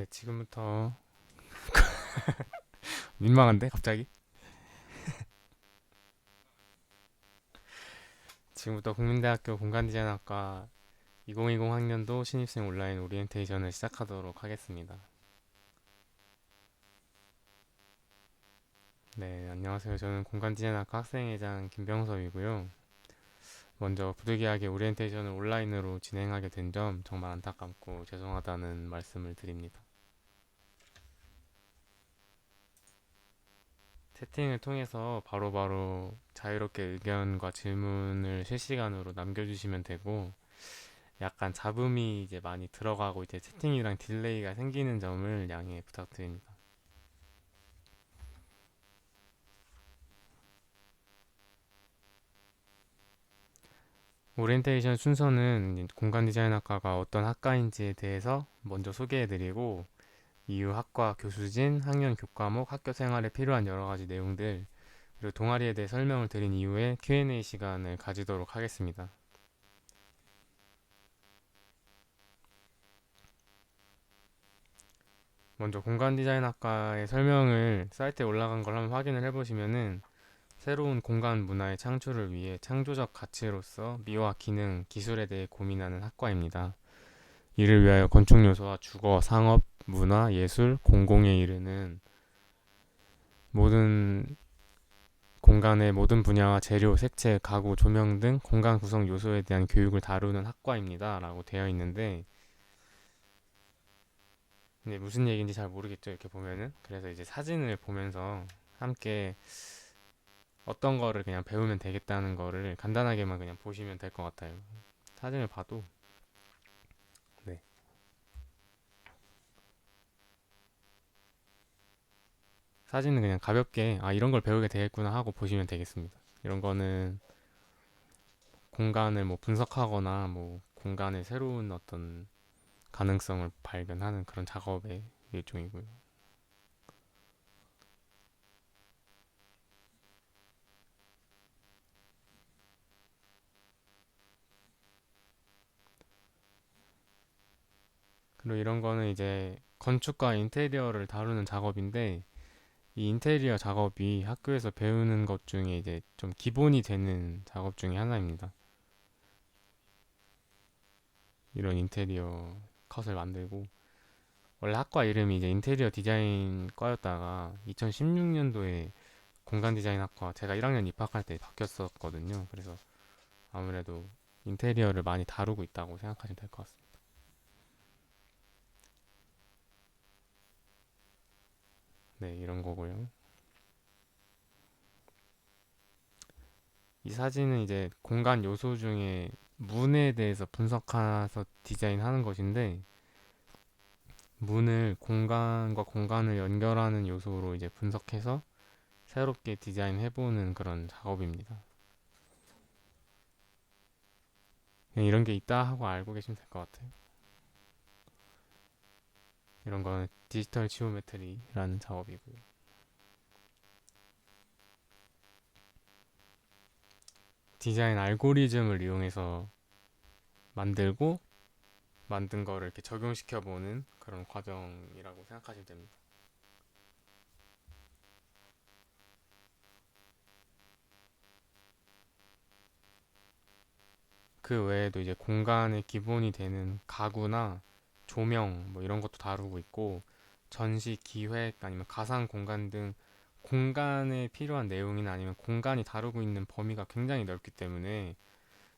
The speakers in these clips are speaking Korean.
네, 지금부터 민망한데 갑자기? 지금부터 국민대학교 공간디자인학과 2020 학년도 신입생 온라인 오리엔테이션을 시작하도록 하겠습니다. 네, 안녕하세요. 저는 공간디자인학과 학생회장 김병섭이고요. 먼저 부득이하게 오리엔테이션을 온라인으로 진행하게 된 점 정말 안타깝고 죄송하다는 말씀을 드립니다. 채팅을 통해서 바로바로 자유롭게 의견과 질문을 실시간으로 남겨주시면 되고, 약간 잡음이 이제 많이 들어가고 이제 채팅이랑 딜레이가 생기는 점을 양해 부탁드립니다. 오리엔테이션 순서는 공간 디자인학과가 어떤 학과인지에 대해서 먼저 소개해드리고, 이후 학과 교수진, 학년 교과목, 학교 생활에 필요한 여러 가지 내용들, 그리고 동아리에 대해 설명을 드린 이후에 Q&A 시간을 가지도록 하겠습니다. 먼저 공간 디자인학과의 설명을 사이트에 올라간 걸 한번 확인을 해보시면은, 새로운 공간 문화의 창출을 위해 창조적 가치로서 미와 기능, 기술에 대해 고민하는 학과입니다. 이를 위하여 건축 요소와 주거, 상업, 문화, 예술, 공공에 이르는 모든 공간의 모든 분야와 재료, 색채, 가구, 조명 등 공간 구성 요소에 대한 교육을 다루는 학과입니다. 라고 되어 있는데, 근데 무슨 얘기인지 잘 모르겠죠, 이렇게 보면은. 그래서 이제 사진을 보면서 함께 어떤 거를 그냥 배우면 되겠다는 거를 간단하게만 그냥 보시면 될 것 같아요. 사진을 봐도. 네. 사진은 그냥 가볍게 이런 걸 배우게 되겠구나 하고 보시면 되겠습니다. 이런 거는 공간을 뭐 분석하거나 뭐 공간의 새로운 어떤 가능성을 발견하는 그런 작업의 일종이고요. 그리고 이런 거는 이제 건축과 인테리어를 다루는 작업인데, 이 인테리어 작업이 학교에서 배우는 것 중에 이제 좀 기본이 되는 작업 중에 하나입니다. 이런 인테리어 컷을 만들고, 원래 학과 이름이 이제 인테리어 디자인 과였다가 2016년도에 공간 디자인 학과 제가 1학년 입학할 때 바뀌었었거든요. 그래서 아무래도 인테리어를 많이 다루고 있다고 생각하시면 될 것 같습니다. 네, 이런 거고요. 이 사진은 이제 공간 요소 중에 문에 대해서 분석해서 디자인하는 것인데, 문을 공간과 공간을 연결하는 요소로 이제 분석해서 새롭게 디자인해보는 그런 작업입니다. 그냥 이런 게 있다 하고 알고 계시면 될 것 같아요. 이런 거는 디지털 지오메트리라는 작업이고요. 디자인 알고리즘을 이용해서 만들고 만든 거를 이렇게 적용시켜 보는 그런 과정이라고 생각하시면 됩니다. 그 외에도 이제 공간의 기본이 되는 가구나 조명 뭐 이런 것도 다루고 있고, 전시 기획 아니면 가상 공간 등 공간에 필요한 내용이나 아니면 공간이 다루고 있는 범위가 굉장히 넓기 때문에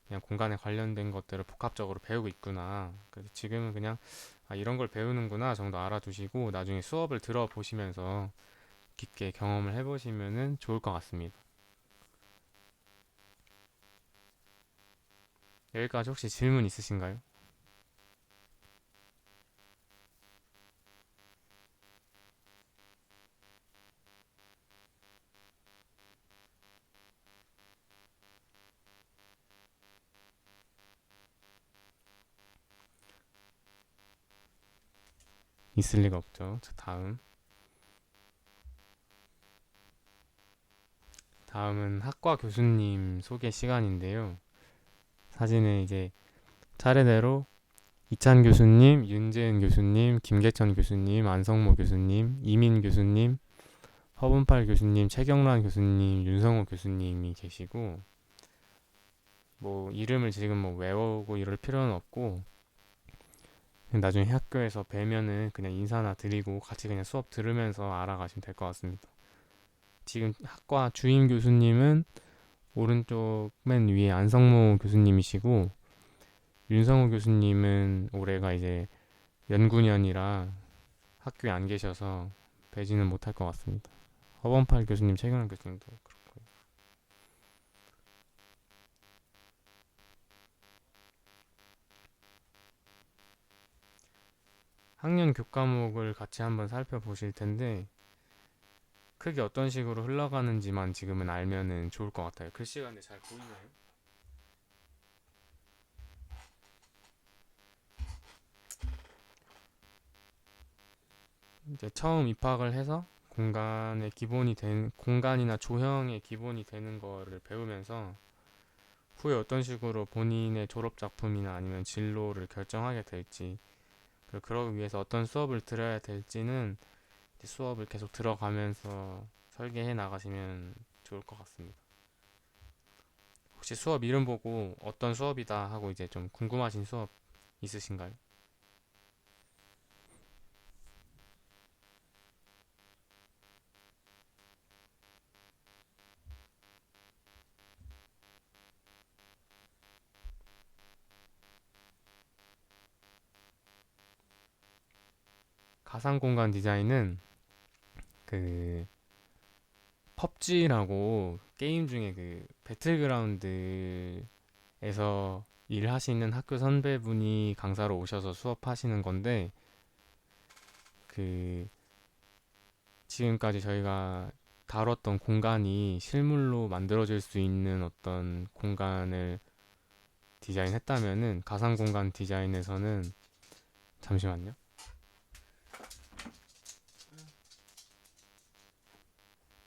그냥 공간에 관련된 것들을 복합적으로 배우고 있구나. 그래서 지금은 그냥 이런 걸 배우는구나 정도 알아두시고 나중에 수업을 들어보시면서 깊게 경험을 해보시면 좋을 것 같습니다. 여기까지 혹시 질문 있으신가요? 있을 리가 없죠. 자, 다음은 학과 교수님 소개 시간인데요. 사진은 이제 차례대로 이찬 교수님, 윤재은 교수님, 김계천 교수님, 안성모 교수님, 이민 교수님, 허분팔 교수님, 최경란 교수님, 윤성호 교수님이 계시고 뭐 이름을 지금 뭐 외우고 이럴 필요는 없고 그냥 나중에 학교에서 뵈면은 그냥 인사나 드리고 같이 그냥 수업 들으면서 알아가시면 될 것 같습니다. 지금 학과 주임 교수님은 오른쪽 맨 위에 안성모 교수님이시고 윤성호 교수님은 올해가 이제 연구년이라 학교에 안 계셔서 뵈지는 못할 것 같습니다. 허범팔 교수님, 최경환 교수님도 그렇고 학년 교과목을 같이 한번 살펴보실 텐데 크게 어떤 식으로 흘러가는지만 지금은 알면은 좋을 것 같아요. 글씨가 근데 잘 보이나요? 이제 처음 입학을 해서 공간의 기본이 된 공간이나 조형의 기본이 되는 거를 배우면서 후에 어떤 식으로 본인의 졸업 작품이나 아니면 진로를 결정하게 될지 그리고 그러기 위해서 어떤 수업을 들어야 될지는 수업을 계속 들어가면서 설계해 나가시면 좋을 것 같습니다. 혹시 수업 이름 보고 어떤 수업이다 하고 이제 좀 궁금하신 수업 있으신가요? 가상 공간 디자인은 그 펍지라고 게임 중에 그 배틀그라운드에서 일하시는 학교 선배분이 강사로 오셔서 수업하시는 건데 그 지금까지 저희가 다뤘던 공간이 실물로 만들어질 수 있는 어떤 공간을 디자인했다면은 가상 공간 디자인에서는 잠시만요.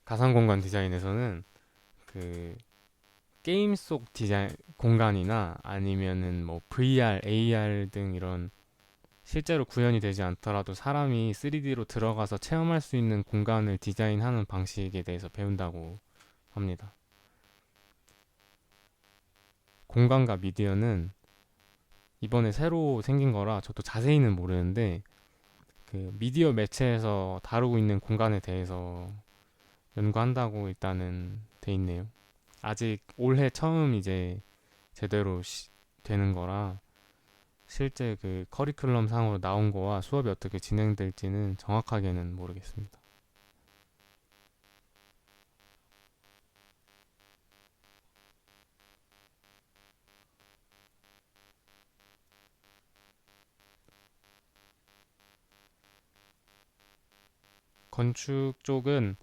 가상 공간 디자인에서는 그 게임 속 디자인 공간이나 아니면은 뭐 VR, AR 등 이런 실제로 구현이 되지 않더라도 사람이 3D로 들어가서 체험할 수 있는 공간을 디자인하는 방식에 대해서 배운다고 합니다. 공간과 미디어는 이번에 새로 생긴 거라 저도 자세히는 모르는데 그 미디어 매체에서 다루고 있는 공간에 대해서 연구한다고 일단은 돼 있네요. 아직 올해 처음 이제 제대로 되는 거라 실제 그 커리큘럼 상으로 나온 거와 수업이 어떻게 진행될지는 정확하게는 모르겠습니다. 건축 쪽은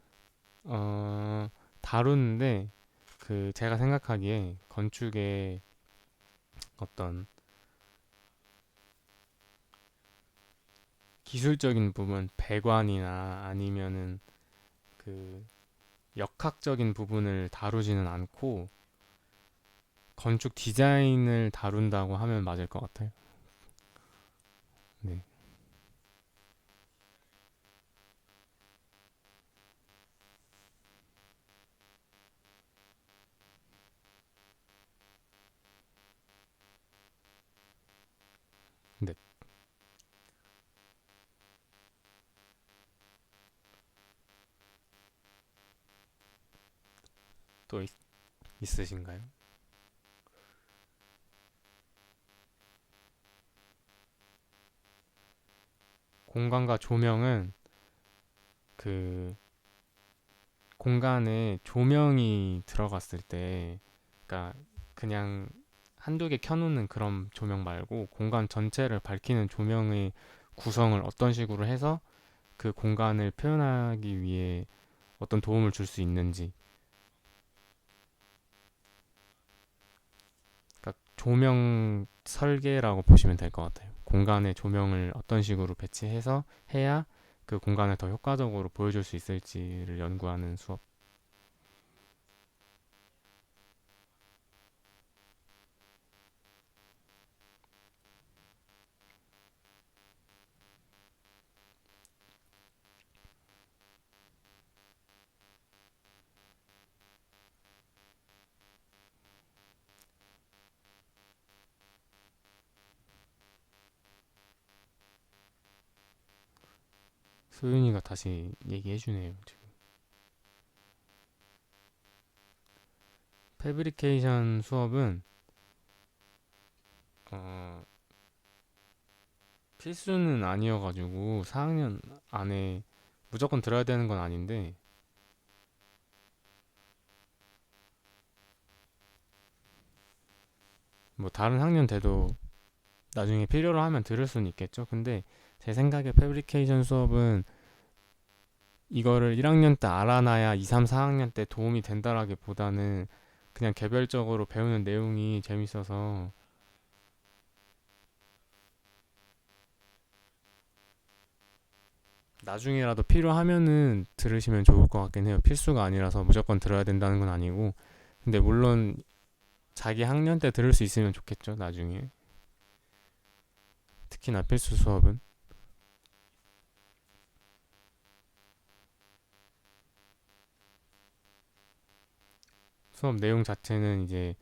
어, 다루는데 그 제가 생각하기에 건축의 어떤 기술적인 부분, 배관이나 아니면은 그 역학적인 부분을 다루지는 않고 건축 디자인을 다룬다고 하면 맞을 것 같아요. 네. 네. 또 있으신가요? 공간과 조명은 그 공간에 조명이 들어갔을 때, 그러니까 그냥 한두 개 켜놓는 그런 조명 말고 공간 전체를 밝히는 조명의 구성을 어떤 식으로 해서 그 공간을 표현하기 위해 어떤 도움을 줄 수 있는지. 그러니까 조명 설계라고 보시면 될 것 같아요. 공간에 조명을 어떤 식으로 배치해서 해야 그 공간을 더 효과적으로 보여줄 수 있을지를 연구하는 수업. 소윤이가 다시 얘기해주네요. 지금. 패브리케이션 수업은 어, 필수는 아니어가지고 4학년 안에 무조건 들어야 되는 건 아닌데 뭐 다른 학년 돼도 나중에 필요로 하면 들을 수는 있겠죠. 근데 제 생각에 패브리케이션 수업은 이거를 1학년 때 알아놔야 2, 3, 4학년 때 도움이 된다라기보다는 그냥 개별적으로 배우는 내용이 재밌어서 나중에라도 필요하면은 들으시면 좋을 것 같긴 해요. 필수가 아니라서 무조건 들어야 된다는 건 아니고. 근데 물론 자기 학년 때 들을 수 있으면 좋겠죠, 나중에. 특히나 필수 수업은. 수업 내용 자체는 이제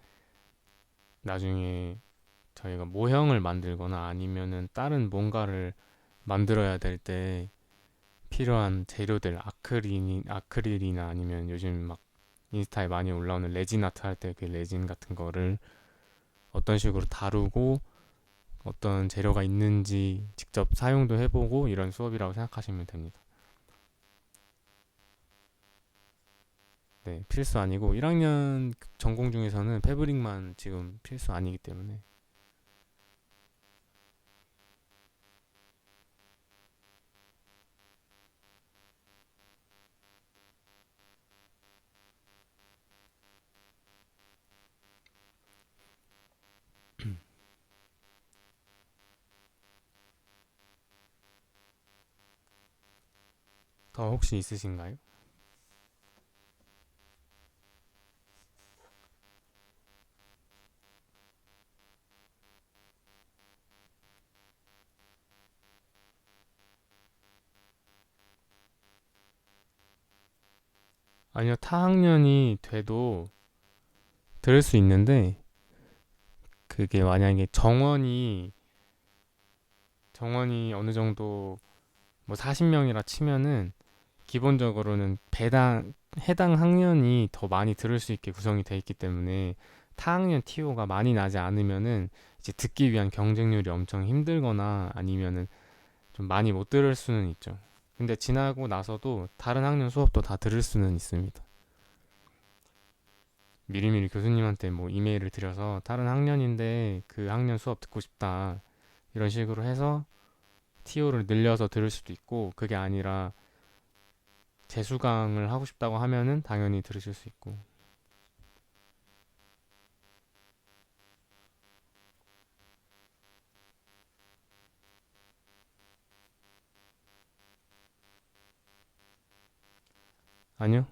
나중에 저희가 모형을 만들거나 아니면은 다른 뭔가를 만들어야 될 때 필요한 재료들, 아크릴이나 아니면 요즘 막 인스타에 많이 올라오는 레진 아트 할 때 그 레진 같은 거를 어떤 식으로 다루고 어떤 재료가 있는지 직접 사용도 해보고 이런 수업이라고 생각하시면 됩니다. 네, 필수 아니고 1학년 전공 중에서는 패브릭만 지금 필수 아니기 때문에 더 혹시 있으신가요? 아니요, 타학년이 돼도 들을 수 있는데 그게 만약에 정원이 어느 정도 뭐 40명이라 치면은 기본적으로는 해당 학년이 더 많이 들을 수 있게 구성이 돼 있기 때문에 타학년 TO가 많이 나지 않으면은 이제 듣기 위한 경쟁률이 엄청 힘들거나 아니면은 좀 많이 못 들을 수는 있죠. 근데 지나고 나서도 다른 학년 수업도 다 들을 수는 있습니다. 미리미리 교수님한테 뭐 이메일을 드려서 다른 학년인데 그 학년 수업 듣고 싶다. 이런 식으로 해서 TO를 늘려서 들을 수도 있고 그게 아니라 재수강을 하고 싶다고 하면은 당연히 들으실 수 있고. 아니요.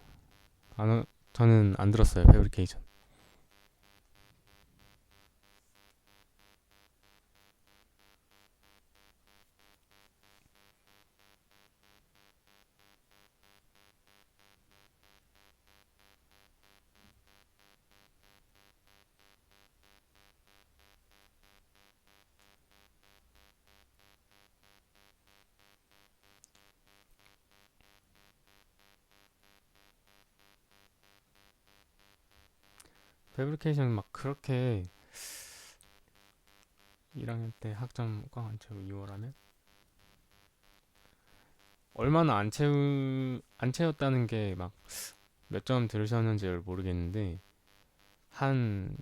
저는 안 들었어요. 패브리케이션. 패브리케이션 막 그렇게 1학년 때 학점 꽉 안 채우고 2월 하면 얼마나 안 채웠다는 게 막 몇 점 들으셨는지 모르겠는데 한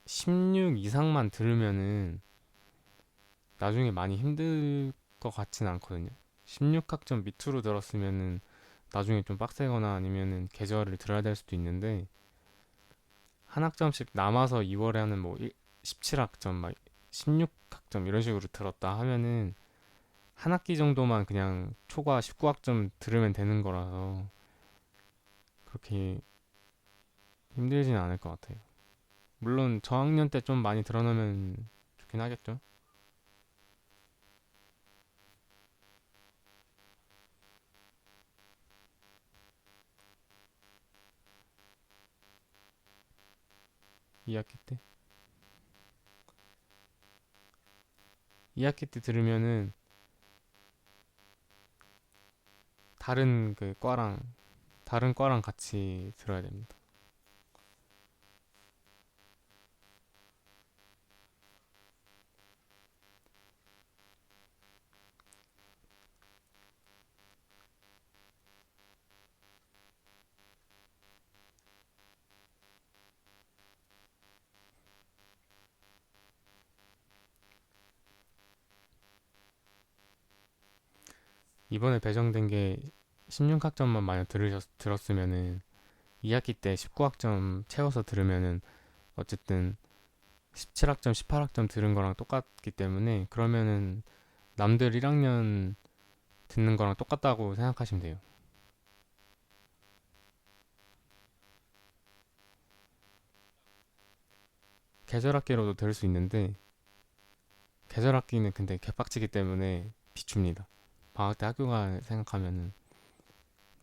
16 이상만 들으면은 나중에 많이 힘들 것 같진 않거든요. 16학점 밑으로 들었으면은 나중에 좀 빡세거나 아니면은 계절을 들어야 될 수도 있는데 한 학점씩 남아서 2월에 하는 뭐 17학점 막 16학점 이런 식으로 들었다 하면은 한 학기 정도만 그냥 초과 19학점 들으면 되는 거라서 그렇게 힘들지는 않을 것 같아요. 물론 저학년 때 좀 많이 들어놓으면 좋긴 하겠죠. 2학기 때. 2학기 때 들으면은 다른 그 과랑 다른 과랑 같이 들어야 됩니다. 이번에 배정된 게 16학점만 만약 들었으면은 2학기 때 19학점 채워서 들으면은 어쨌든 17학점, 18학점 들은 거랑 똑같기 때문에 그러면은 남들 1학년 듣는 거랑 똑같다고 생각하시면 돼요. 계절학기로도 들을 수 있는데 계절학기는 근데 개빡치기 때문에 비춥니다. 방학 때 학교가 생각하면은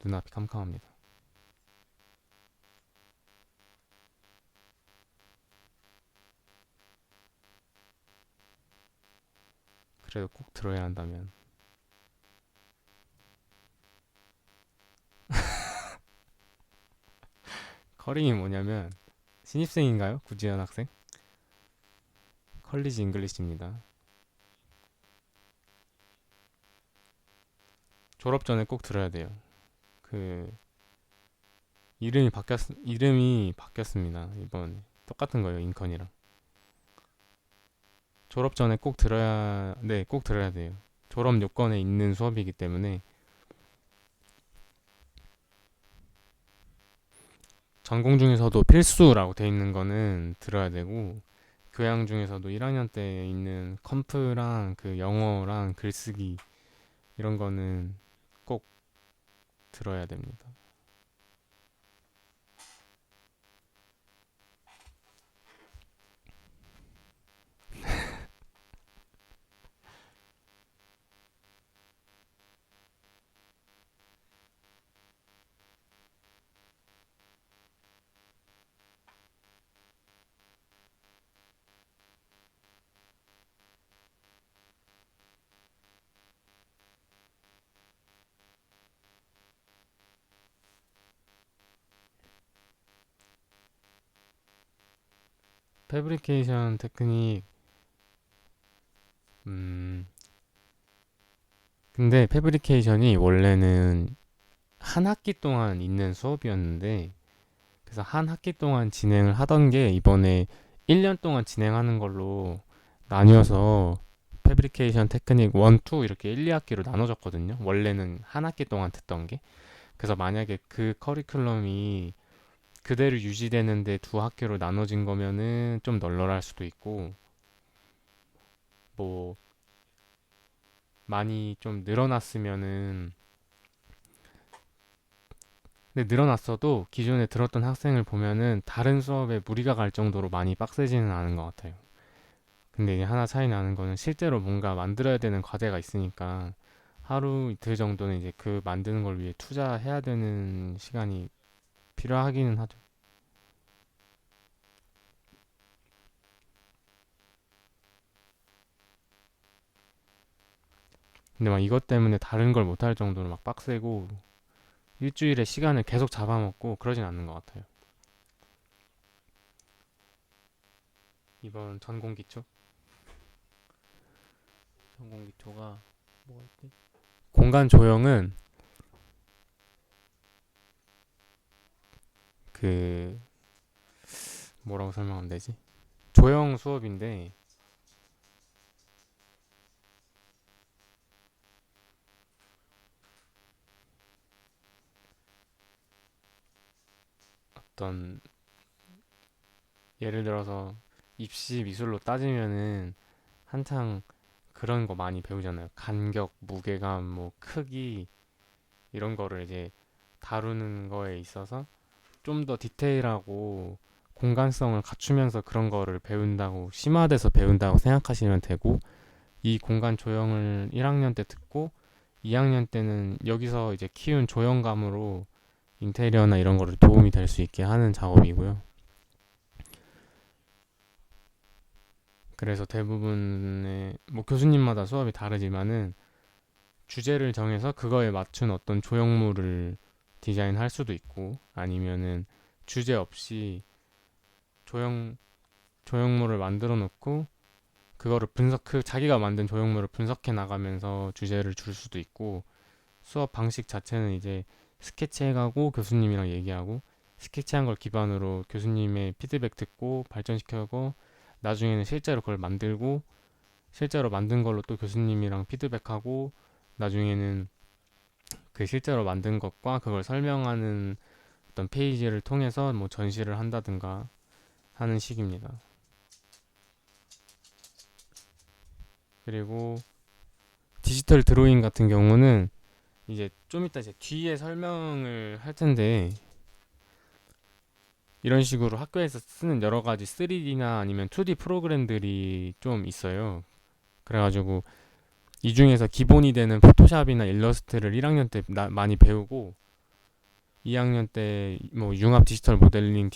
눈앞이 캄캄합니다. 그래도 꼭 들어야 한다면 커링이 뭐냐면 신입생인가요? 구지현 학생? 컬리지 잉글리시입니다. 졸업 전에 꼭 들어야 돼요. 그 이름이 바뀌었습니다. 이번에 똑같은 거예요. 인컨이랑. 졸업 전에 꼭 들어야 돼요. 졸업 요건에 있는 수업이기 때문에 전공 중에서도 필수라고 돼 있는 거는 들어야 되고 교양 중에서도 1학년 때 있는 컴프랑 그 영어랑 글쓰기 이런 거는 꼭 들어야 됩니다. 패브리케이션 테크닉 음 근데 패브리케이션이 원래는 한 학기 동안 있는 수업이었는데 그래서 한 학기 동안 진행을 하던 게 이번에 1년 동안 진행하는 걸로 나뉘어서 패브리케이션 테크닉 1, 2 이렇게 1, 2학기로 나눠졌거든요. 원래는 한 학기 동안 듣던 게. 그래서 만약에 그 커리큘럼이 그대로 유지되는데 두 학기로 나눠진 거면은 좀 널널할 수도 있고 뭐 많이 좀 늘어났으면은 근데 늘어났어도 기존에 들었던 학생을 보면은 다른 수업에 무리가 갈 정도로 많이 빡세지는 않은 것 같아요. 근데 이제 하나 차이 나는 거는 실제로 뭔가 만들어야 되는 과제가 있으니까 하루 이틀 정도는 이제 그 만드는 걸 위해 투자해야 되는 시간이 필요하기는 하죠. 근데 막 이것 때문에 다른 걸 못할 정도로 막 빡세고 일주일에 시간을 계속 잡아먹고 그러진 않는 것 같아요. 이번 전공 기초? 전공 기초가 뭐가 있지? 공간 조형은 그 뭐라고 설명하면 되지? 조형 수업인데 어떤 예를 들어서 입시 미술로 따지면은 한창 그런 거 많이 배우잖아요. 간격, 무게감, 뭐 크기 이런 거를 이제 다루는 거에 있어서 좀 더 디테일하고 공간성을 갖추면서 그런 거를 배운다고 심화돼서 배운다고 생각하시면 되고 이 공간 조형을 1학년 때 듣고 2학년 때는 여기서 이제 키운 조형감으로 인테리어나 이런 거를 도움이 될 수 있게 하는 작업이고요. 그래서 대부분의 뭐 교수님마다 수업이 다르지만은 주제를 정해서 그거에 맞춘 어떤 조형물을 디자인할 수도 있고 아니면은 주제 없이 조형 조형물을 만들어 놓고 그거를 자기가 만든 조형물을 분석해 나가면서 주제를 줄 수도 있고 수업 방식 자체는 이제 스케치해가고 교수님이랑 얘기하고 스케치한 걸 기반으로 교수님의 피드백 듣고 발전시켜고 나중에는 실제로 그걸 만들고 실제로 만든 걸로 또 교수님이랑 피드백하고 나중에는 그 실제로 만든 것과 그걸 설명하는 어떤 페이지를 통해서 뭐 전시를 한다든가 하는 식입니다. 그리고 디지털 드로잉 같은 경우는 이제 좀 이따 이제 뒤에 설명을 할 텐데 이런 식으로 학교에서 쓰는 여러 가지 3D나 아니면 2D 프로그램들이 좀 있어요. 그래가지고 이 중에서 기본이 되는 포토샵이나 일러스트를 1학년 때 많이 배우고 2학년 때 뭐 융합 디지털 모델링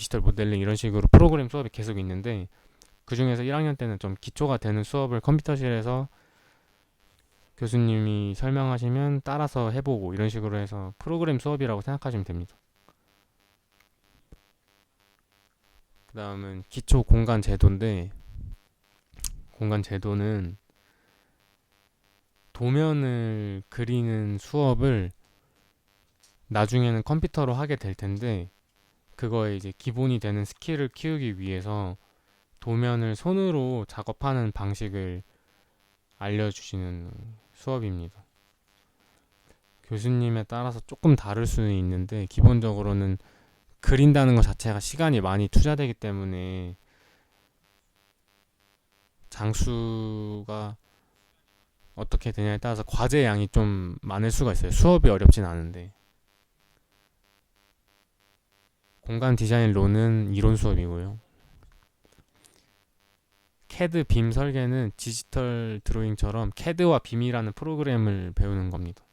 이런 식으로 프로그램 수업이 계속 있는데 그 중에서 1학년 때는 좀 기초가 되는 수업을 컴퓨터실에서 교수님이 설명하시면 따라서 해보고 이런 식으로 해서 프로그램 수업이라고 생각하시면 됩니다. 그 다음은 기초 공간 제도인데 공간 제도는 도면을 그리는 수업을 나중에는 컴퓨터로 하게 될 텐데 그거에 이제 기본이 되는 스킬을 키우기 위해서 도면을 손으로 작업하는 방식을 알려주시는 수업입니다. 교수님에 따라서 조금 다를 수는 있는데 기본적으로는 그린다는 것 자체가 시간이 많이 투자되기 때문에 장수가 어떻게 되냐에 따라서 과제 양이 좀 많을 수가 있어요. 수업이 어렵진 않은데 공간 디자인론은 이론 수업이고요. 캐드 빔 설계는 디지털 드로잉처럼 캐드와 빔이라는 프로그램을 배우는 겁니다.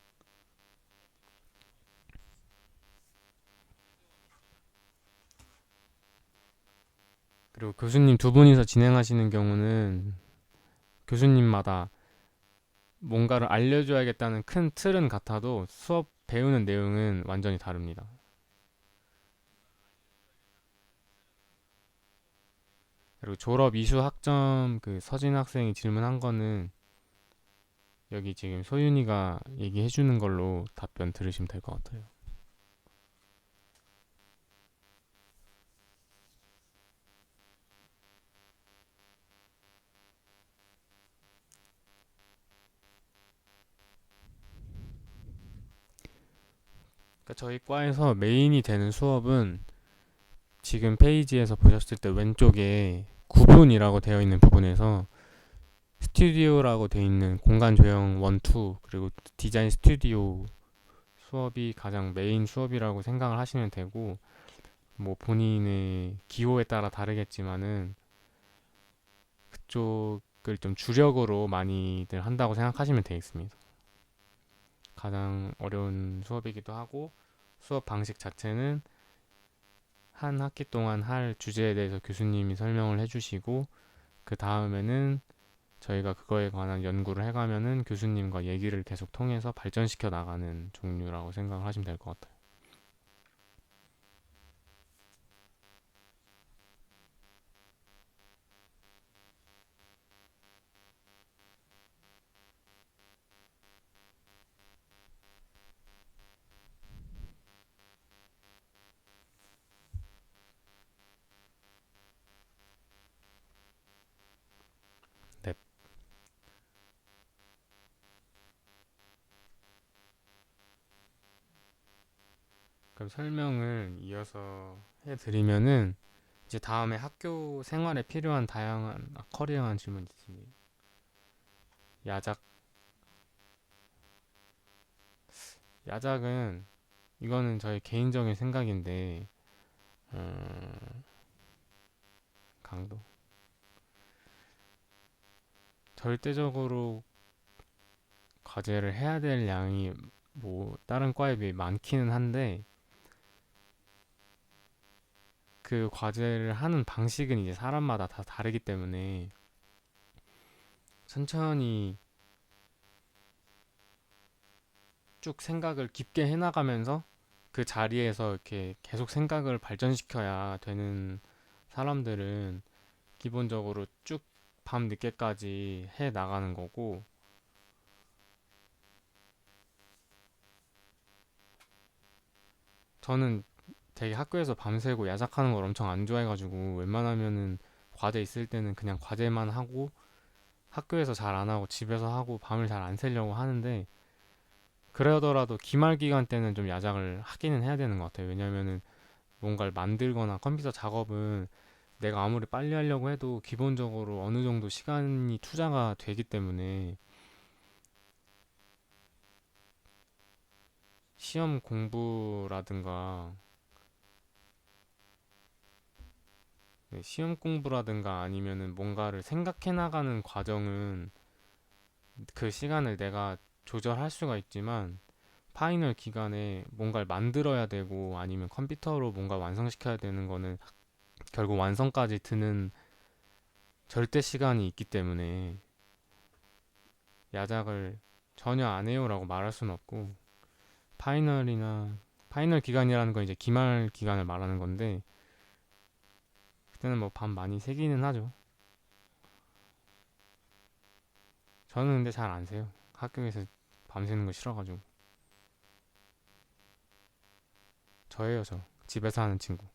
그리고 교수님 두 분이서 진행하시는 경우는 교수님마다 뭔가를 알려줘야겠다는 큰 틀은 같아도 수업 배우는 내용은 완전히 다릅니다. 그리고 졸업 이수 학점 그 서진 학생이 질문한 거는 여기 지금 소윤이가 얘기해 주는 걸로 답변 들으시면 될 것 같아요. 그러니까 저희 과에서 메인이 되는 수업은 지금 페이지에서 보셨을 때 왼쪽에 구분이라고 되어 있는 부분에서 스튜디오라고 되어 있는 공간 조형 1, 2 그리고 디자인 스튜디오 수업이 가장 메인 수업이라고 생각을 하시면 되고 뭐 본인의 기호에 따라 다르겠지만은 그쪽을 좀 주력으로 많이들 한다고 생각하시면 되겠습니다. 가장 어려운 수업이기도 하고 수업 방식 자체는 한 학기 동안 할 주제에 대해서 교수님이 설명을 해주시고 그 다음에는 저희가 그거에 관한 연구를 해가면은 교수님과 얘기를 계속 통해서 발전시켜 나가는 종류라고 생각을 하시면 될 것 같아요. 네. 그럼 설명을 이어서 해드리면은 이제 다음에 학교 생활에 필요한 다양한 커리어한 질문 있습니다. 야작. 야작은 이거는 저의 개인적인 생각인데 강도. 절대적으로 과제를 해야 될 양이 뭐 다른 과에 비해 많기는 한데 그 과제를 하는 방식은 이제 사람마다 다 다르기 때문에 천천히 쭉 생각을 깊게 해나가면서 그 자리에서 이렇게 계속 생각을 발전시켜야 되는 사람들은 기본적으로 쭉 밤 늦게까지 해 나가는 거고, 저는 되게 학교에서 밤새고 야작하는 걸 엄청 안 좋아해가지고 웬만하면은 과제 있을 때는 그냥 과제만 하고 학교에서 잘 안 하고 집에서 하고 밤을 잘 안 새려고 하는데, 그러더라도 기말 기간 때는 좀 야작을 하기는 해야 되는 것 같아요. 왜냐면은 뭔가를 만들거나 컴퓨터 작업은 내가 아무리 빨리 하려고 해도 기본적으로 어느 정도 시간이 투자가 되기 때문에 시험 공부라든가, 네, 시험 공부라든가 아니면은 뭔가를 생각해 나가는 과정은 그 시간을 내가 조절할 수가 있지만 파이널 기간에 뭔가를 만들어야 되고 아니면 컴퓨터로 뭔가 완성시켜야 되는 거는 결국 완성까지 드는 절대 시간이 있기 때문에 야작을 전혀 안 해요라고 말할 수는 없고, 파이널이나 파이널 기간이라는 건 이제 기말 기간을 말하는 건데 그때는 뭐 밤 많이 새기는 하죠. 저는 근데 잘 안 새요. 학교에서 밤새는 거 싫어가지고. 저예요, 저. 집에서 하는 친구.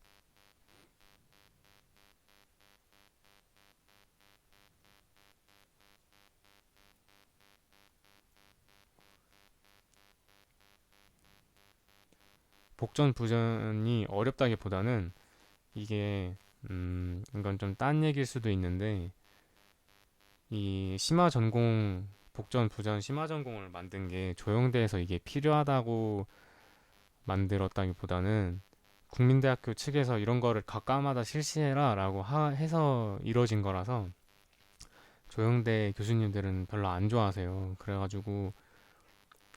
복전 부전이 어렵다기보다는 이게 이건 좀 딴 얘기일 수도 있는데 이 심화 전공 복전 부전 심화 전공을 만든 게 조영대에서 이게 필요하다고 만들었다기보다는 국민대학교 측에서 이런 거를 각과마다 실시해라 라고 해서 이뤄진 거라서 조영대 교수님들은 별로 안 좋아하세요. 그래가지고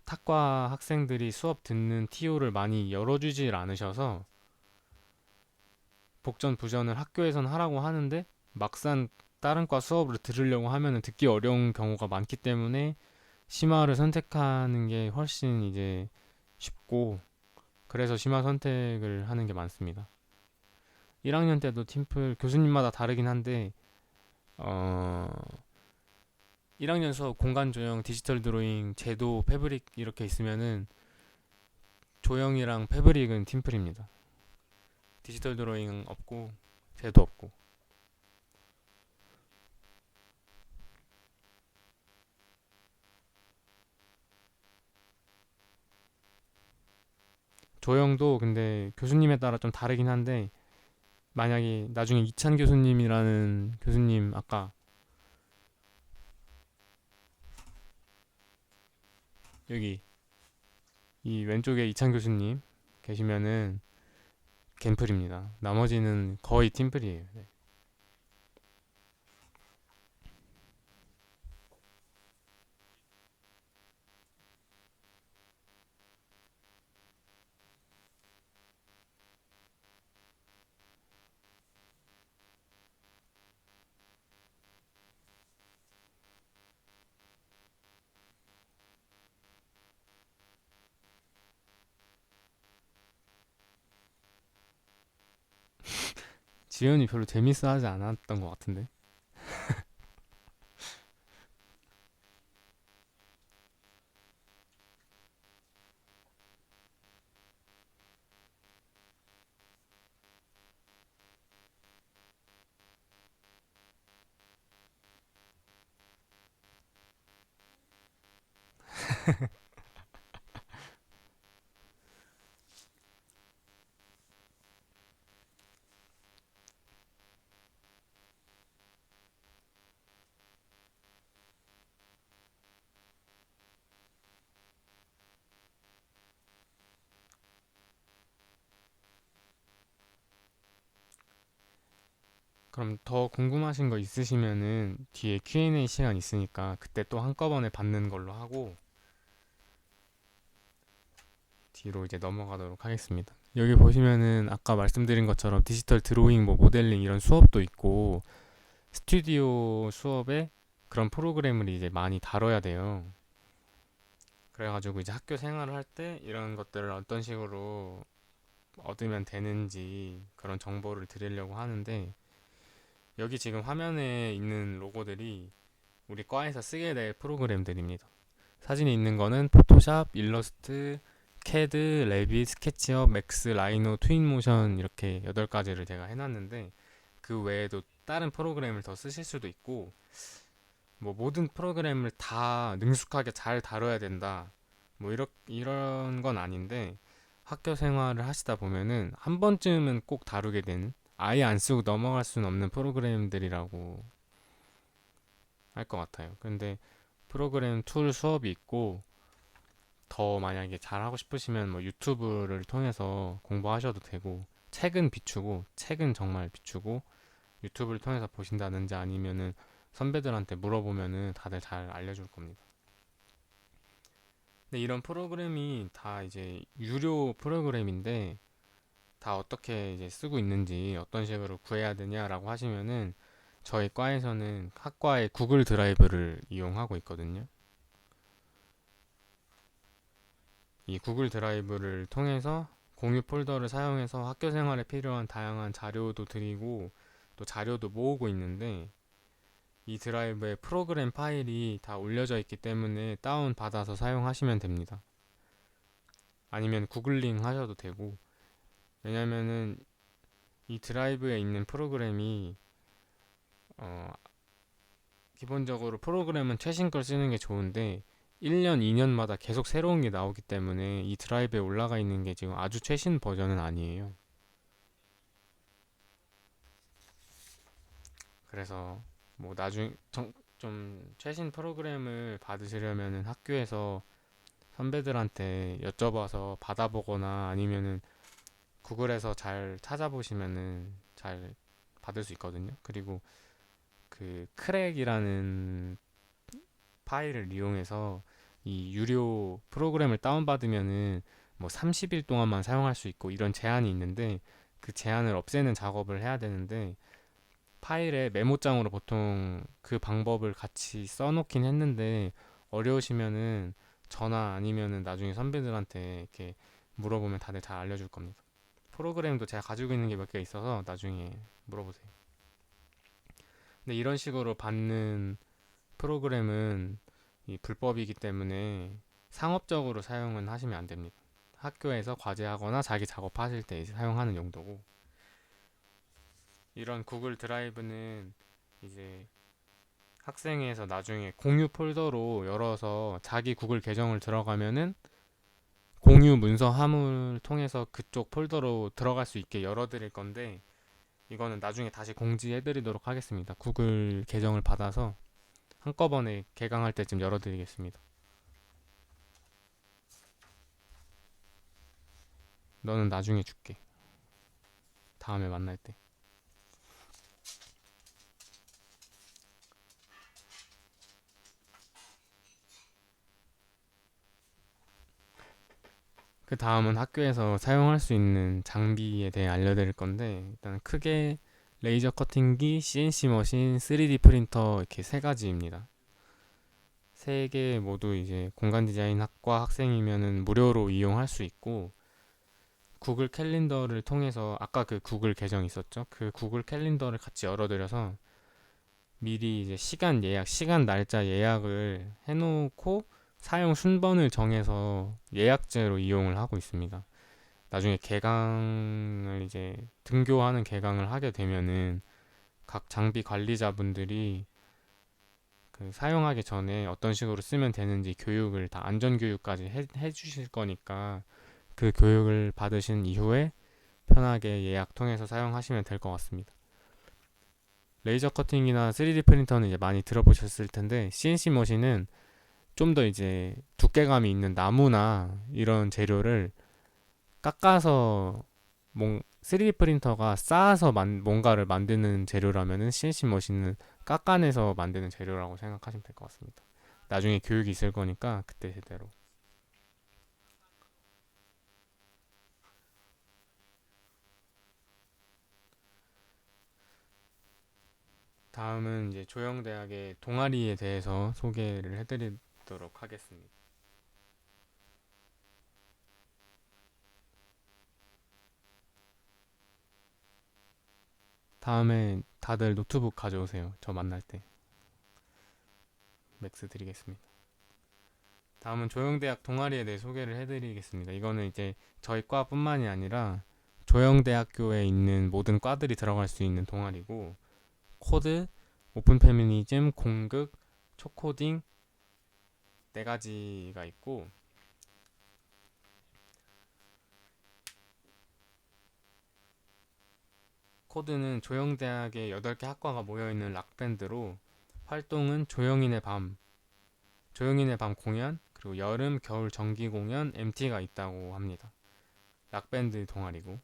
탁과 학생들이 수업 듣는 TO를 많이 열어주질 않으셔서 복전 부전을 학교에선 하라고 하는데 막상 다른 과 수업을 들으려고 하면은 듣기 어려운 경우가 많기 때문에 심화를 선택하는 게 훨씬 이제 쉽고, 그래서 심화 선택을 하는 게 많습니다. 1학년 때도 팀플 교수님마다 다르긴 한데 어 1학년 수업 공간 조형, 디지털 드로잉, 제도, 패브릭 이렇게 있으면은 조형이랑 패브릭은 팀플입니다. 디지털 드로잉은 없고 제도 없고. 조형도 근데 교수님에 따라 좀 다르긴 한데 만약에 나중에 이찬 교수님이라는 교수님, 아까 여기 이 왼쪽에 이찬 교수님 계시면은 갬플입니다. 나머지는 거의 팀플이에요. 네. 지연이 별로 재밌어 하지 않았던 것 같은데. 그럼 더 궁금하신 거 있으시면은 뒤에 Q&A 시간 있으니까 그때 또 한꺼번에 받는 걸로 하고 뒤로 이제 넘어가도록 하겠습니다. 여기 보시면은 아까 말씀드린 것처럼 디지털 드로잉, 뭐 모델링 이런 수업도 있고 스튜디오 수업에 그런 프로그램을 이제 많이 다뤄야 돼요. 그래가지고 이제 학교 생활을 할 때 이런 것들을 어떤 식으로 얻으면 되는지 그런 정보를 드리려고 하는데, 여기 지금 화면에 있는 로고들이 우리 과에서 쓰게 될 프로그램들입니다. 사진에 있는 거는 포토샵, 일러스트, 캐드, 레빗, 스케치업, 맥스, 라이노, 트윈모션 이렇게 8가지를 제가 해놨는데, 그 외에도 다른 프로그램을 더 쓰실 수도 있고, 뭐 모든 프로그램을 다 능숙하게 잘 다뤄야 된다, 뭐 이런 건 아닌데, 학교 생활을 하시다 보면은 한 번쯤은 꼭 다루게 되는, 아예 안 쓰고 넘어갈 수는 없는 프로그램들이라고 할 것 같아요. 근데 프로그램 툴 수업이 있고, 더 만약에 잘하고 싶으시면 뭐 유튜브를 통해서 공부하셔도 되고, 책은 정말 비추고 유튜브를 통해서 보신다든지 아니면은 선배들한테 물어보면은 다들 잘 알려줄 겁니다. 근데 이런 프로그램이 다 이제 유료 프로그램인데, 다 어떻게 이제 쓰고 있는지 어떤 식으로 구해야 되냐라고 하시면은, 저희 과에서는 학과의 구글 드라이브를 이용하고 있거든요. 이 구글 드라이브를 통해서 공유 폴더를 사용해서 학교 생활에 필요한 다양한 자료도 드리고 또 자료도 모으고 있는데, 이 드라이브에 프로그램 파일이 다 올려져 있기 때문에 다운 받아서 사용하시면 됩니다. 아니면 구글링 하셔도 되고, 왜냐면은 이 드라이브에 있는 프로그램이 어, 기본적으로 프로그램은 최신 걸 쓰는 게 좋은데 1년, 2년마다 계속 새로운 게 나오기 때문에 이 드라이브에 올라가 있는 게 지금 아주 최신 버전은 아니에요. 그래서 뭐 좀 최신 프로그램을 받으시려면은 학교에서 선배들한테 여쭤봐서 받아보거나 아니면은 구글에서 잘 찾아보시면은 잘 받을 수 있거든요. 그리고 그 크랙이라는 파일을 이용해서 이 유료 프로그램을 다운받으면은 뭐 30일 동안만 사용할 수 있고 이런 제한이 있는데, 그 제한을 없애는 작업을 해야 되는데, 파일에 메모장으로 보통 그 방법을 같이 써놓긴 했는데, 어려우시면은 저나 아니면은 나중에 선배들한테 이렇게 물어보면 다들 잘 알려줄 겁니다. 프로그램도 제가 가지고 있는 게 몇 개 있어서 나중에 물어보세요. 근데 이런 식으로 받는 프로그램은 이 불법이기 때문에 상업적으로 사용은 하시면 안 됩니다. 학교에서 과제하거나 자기 작업하실 때 사용하는 용도고, 이런 구글 드라이브는 이제 학생회에서 나중에 공유 폴더로 열어서 자기 구글 계정을 들어가면은 공유 문서 함을 통해서 그쪽 폴더로 들어갈 수 있게 열어드릴 건데, 이거는 나중에 다시 공지해드리도록 하겠습니다. 구글 계정을 받아서 한꺼번에 개강할 때쯤 열어드리겠습니다. 너는 나중에 줄게. 다음에 만날 때. 그 다음은 학교에서 사용할 수 있는 장비에 대해 알려드릴 건데, 일단 크게 레이저 커팅기, CNC 머신, 3D 프린터 이렇게 세 가지입니다. 세 개 모두 이제 공간 디자인 학과 학생이면은 무료로 이용할 수 있고, 구글 캘린더를 통해서 아까 그 구글 계정 있었죠? 그 구글 캘린더를 같이 열어드려서 미리 이제 시간 날짜 예약을 해놓고 사용 순번을 정해서 예약제로 이용을 하고 있습니다. 나중에 개강을 이제 등교하는 개강을 하게 되면은 각 장비 관리자분들이 그 사용하기 전에 어떤 식으로 쓰면 되는지 교육을 다 안전 교육까지 해주실 거니까, 그 교육을 받으신 이후에 편하게 예약 통해서 사용하시면 될 것 같습니다. 레이저 커팅이나 3D 프린터는 이제 많이 들어보셨을 텐데, CNC 머신은 좀 더 이제 두께감이 있는 나무나 이런 재료를 깎아서, 3D 프린터가 쌓아서 뭔가를 만드는 재료라면은 CNC 머신은 깎아내서 만드는 재료라고 생각하시면 될 것 같습니다. 나중에 교육이 있을 거니까 그때 제대로. 다음은 이제 조영대학의 동아리에 대해서 소개를 해드리도록 하겠습니다. 다음에 다들 노트북 가져오세요. 저 만날 때 맥스 드리겠습니다. 다음은 조영대학 동아리에 대해 소개를 해드리겠습니다. 이거는 이제 저희 과뿐만이 아니라 조영대학교에 있는 모든 과들이 들어갈 수 있는 동아리고, 코드, 오픈 페미니즘, 공극, 초코딩 네 가지가 있고, 코드는 조영대학의 8개 학과가 모여있는 락밴드로, 활동은 조영인의 밤 공연, 그리고 여름, 겨울 정기 공연, MT가 있다고 합니다. 락밴드 동아리고,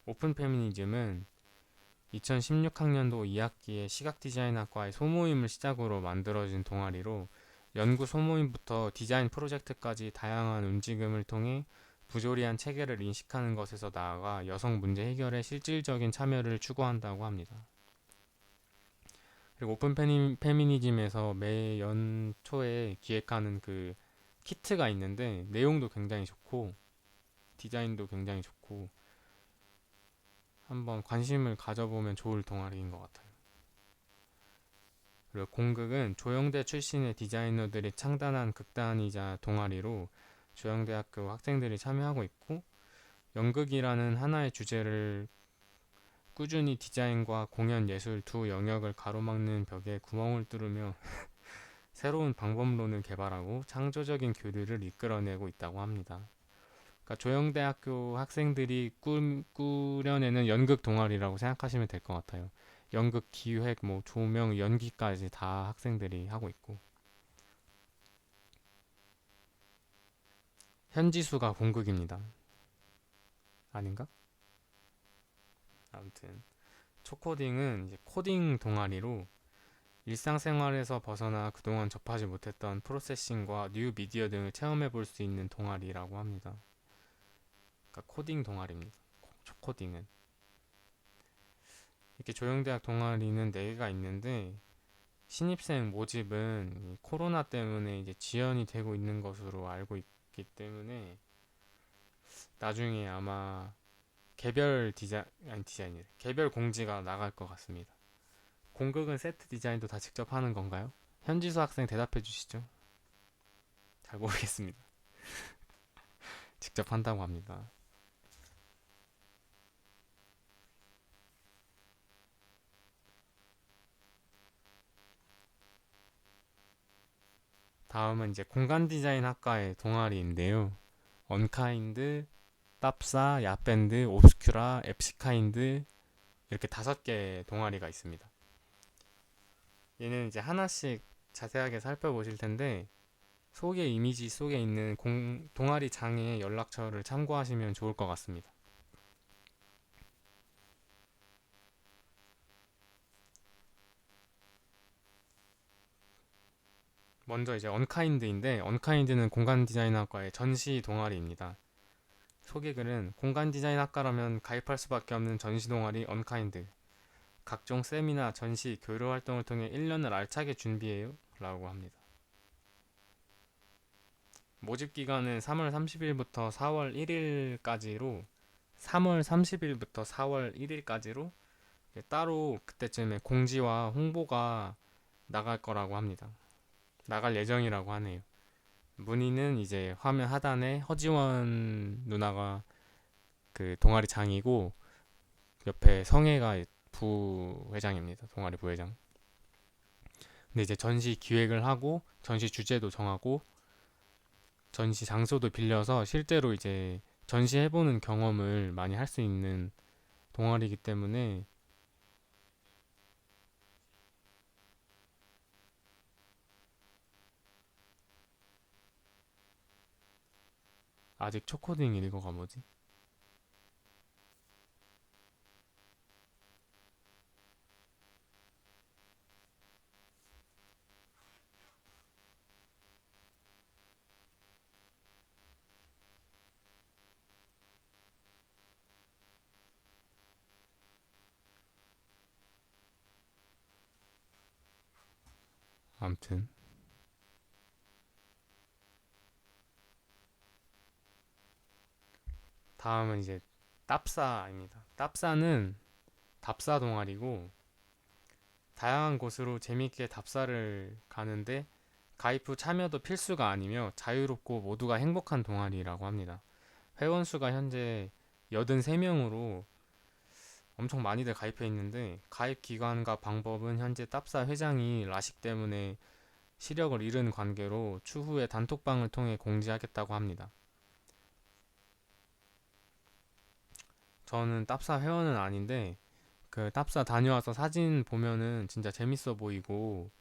오픈 페미니즘은 2016학년도 2학기에 시각디자인학과의 소모임을 시작으로 만들어진 동아리로, 연구 소모임부터 디자인 프로젝트까지 다양한 움직임을 통해 부조리한 체계를 인식하는 것에서 나아가 여성 문제 해결에 실질적인 참여를 추구한다고 합니다. 그리고 오픈 페미니즘에서 매 연초에 기획하는 그 키트가 있는데, 내용도 굉장히 좋고 디자인도 굉장히 좋고 한번 관심을 가져보면 좋을 동아리인 것 같아요. 그리고 공극은 조영대 출신의 디자이너들이 창단한 극단이자 동아리로 조영대학교 학생들이 참여하고 있고, 연극이라는 하나의 주제를 꾸준히 디자인과 공연 예술 두 영역을 가로막는 벽에 구멍을 뚫으며 새로운 방법론을 개발하고 창조적인 교류를 이끌어내고 있다고 합니다. 그러니까 조영대학교 학생들이 꾸려내는 연극 동아리라고 생각하시면 될 것 같아요. 연극 기획, 뭐 조명, 연기까지 다 학생들이 하고 있고. 현지수가 공극입니다. 아닌가? 아무튼 초코딩은 이제 코딩 동아리로 일상생활에서 벗어나 그동안 접하지 못했던 프로세싱과 뉴 미디어 등을 체험해 볼 수 있는 동아리라고 합니다. 그러니까 코딩 동아리입니다. 초코딩은. 이렇게 조영대학 동아리는 4개가 있는데, 신입생 모집은 코로나 때문에 이제 지연이 되고 있는 것으로 알고 있기 때문에 나중에 아마 개별 공지가 나갈 것 같습니다. 공극은 세트 디자인도 다 직접 하는 건가요? 현지수 학생 대답해 주시죠. 잘 모르겠습니다. 직접 한다고 합니다. 다음은 이제 공간 디자인 학과의 동아리인데요. 언카인드, 탑사, 야밴드, 옵스큐라, 앱시카인드, 이렇게 5개 동아리가 있습니다. 얘는 이제 하나씩 자세하게 살펴보실 텐데, 소개 이미지 속에 있는 동아리 장의 연락처를 참고하시면 좋을 것 같습니다. 먼저 이제 언카인드인데, 언카인드는 공간 디자인학과의 전시 동아리입니다. 소개글은 공간 디자인학과라면 가입할 수밖에 없는 전시 동아리 언카인드. 각종 세미나, 전시, 교류 활동을 통해 1년을 알차게 준비해요 라고 합니다. 모집 기간은 3월 30일부터 4월 1일까지로 3월 30일부터 4월 1일까지로 따로 그때쯤에 공지와 홍보가 나갈 거라고 합니다. 나갈 예정이라고 하네요. 문의는 이제 화면 하단에 허지원 누나가 그 동아리 장이고, 옆에 성혜가 부회장입니다. 동아리 부회장. 근데 이제 전시 기획을 하고 전시 주제도 정하고 전시 장소도 빌려서 실제로 이제 전시해보는 경험을 많이 할 수 있는 동아리이기 때문에, 아직 초코딩 읽어가 뭐지? 아무튼 다음은 이제 탑사입니다. 탑사는 답사 동아리고 다양한 곳으로 재미있게 답사를 가는데 가입 후 참여도 필수가 아니며 자유롭고 모두가 행복한 동아리라고 합니다. 회원 수가 현재 83명으로 엄청 많이들 가입해 있는데 가입 기간과 방법은 현재 답사 회장이 라식 때문에 시력을 잃은 관계로 추후에 단톡방을 통해 공지하겠다고 합니다. 저는 답사 회원은 아닌데 그 답사 다녀와서 사진 보면은 진짜 재밌어 보이고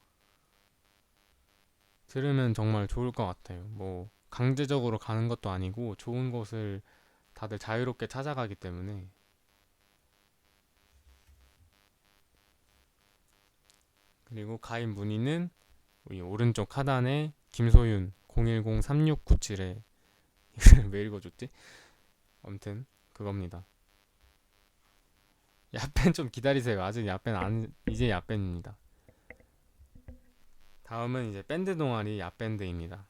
들으면 정말 좋을 것 같아요. 뭐 강제적으로 가는 것도 아니고 좋은 곳을 다들 자유롭게 찾아가기 때문에. 그리고 가입 문의는 이 오른쪽 하단에 김소윤 010-3697에 왜 읽어줬지? 아무튼 그겁니다. 야뺀 좀 기다리세요. 아직 야뺀 안 이제 야뺀입니다. 다음은 이제 밴드 동아리 야밴드입니다.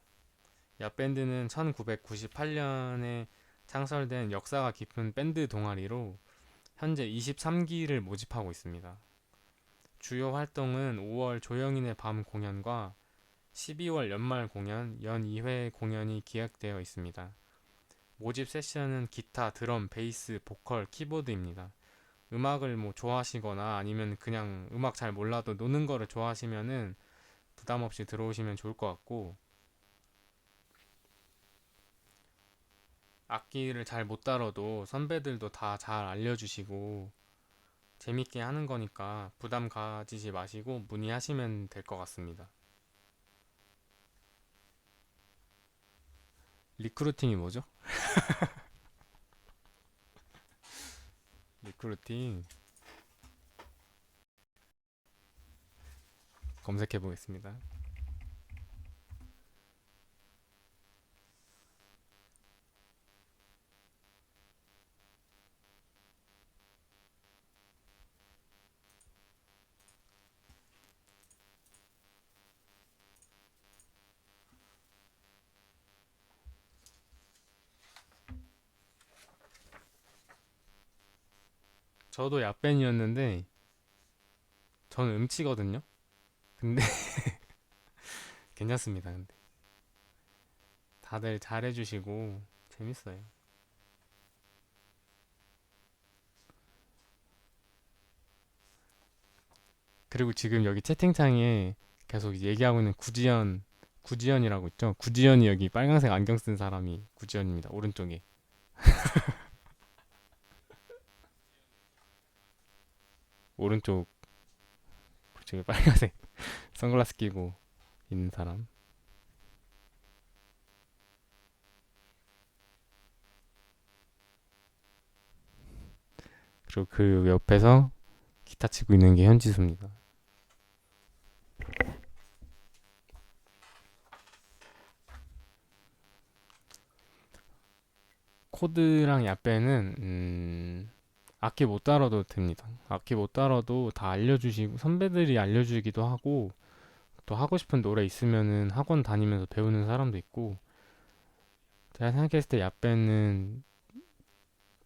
야밴드는 1998년에 창설된 역사가 깊은 밴드 동아리로 현재 23기를 모집하고 있습니다. 주요 활동은 5월 조영인의 밤 공연과 12월 연말 공연, 연 2회 공연이 기획되어 있습니다. 모집 세션은 기타, 드럼, 베이스, 보컬, 키보드입니다. 음악을 뭐 좋아하시거나 아니면 그냥 음악 잘 몰라도 노는 거를 좋아하시면은 부담 없이 들어오시면 좋을 것 같고, 악기를 잘 못 다뤄도 선배들도 다 잘 알려주시고 재밌게 하는 거니까 부담 가지지 마시고 문의하시면 될 것 같습니다. 리크루팅이 뭐죠? 리크루팅 검색해 보겠습니다. 저도 야밴이었는데 저는 음치거든요. 근데 괜찮습니다. 근데 다들 잘해주시고 재밌어요. 그리고 지금 여기 채팅창에 계속 얘기하고 있는 구지연이라고 있죠. 구지연이 여기 빨간색 안경 쓴 사람이 구지연입니다. 오른쪽에. 오른쪽 저기 빨간색 선글라스 끼고 있는 사람. 그리고 그 옆에서 기타 치고 있는 게 현지수입니다. 코드랑 야빼는 악기 못 다뤄도 됩니다. 악기 못 다뤄도 다 알려주시고 선배들이 알려주기도 하고 또 하고 싶은 노래 있으면은 학원 다니면서 배우는 사람도 있고 제가 생각했을 때 야빼는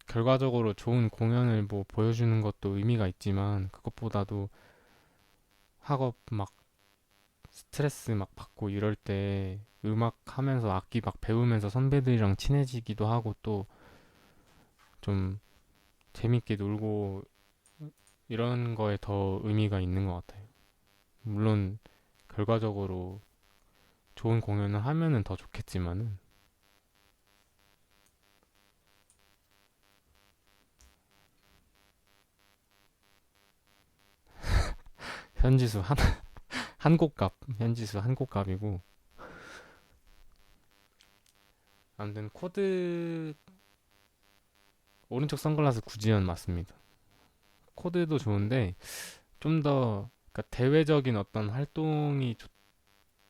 결과적으로 좋은 공연을 뭐 보여주는 것도 의미가 있지만 그것보다도 학업 막 스트레스 막 받고 이럴 때 음악 하면서 악기 막 배우면서 선배들이랑 친해지기도 하고 또 좀 재밌게 놀고 이런 거에 더 의미가 있는 것 같아요. 물론 결과적으로 좋은 공연을 하면은 더 좋겠지만은 현지수 한 곡값 현지수 한 곡값이고 아무튼 코드 오른쪽 선글라스 구지연 맞습니다. 코드도 좋은데 좀 더 그러니까 대외적인 어떤 활동이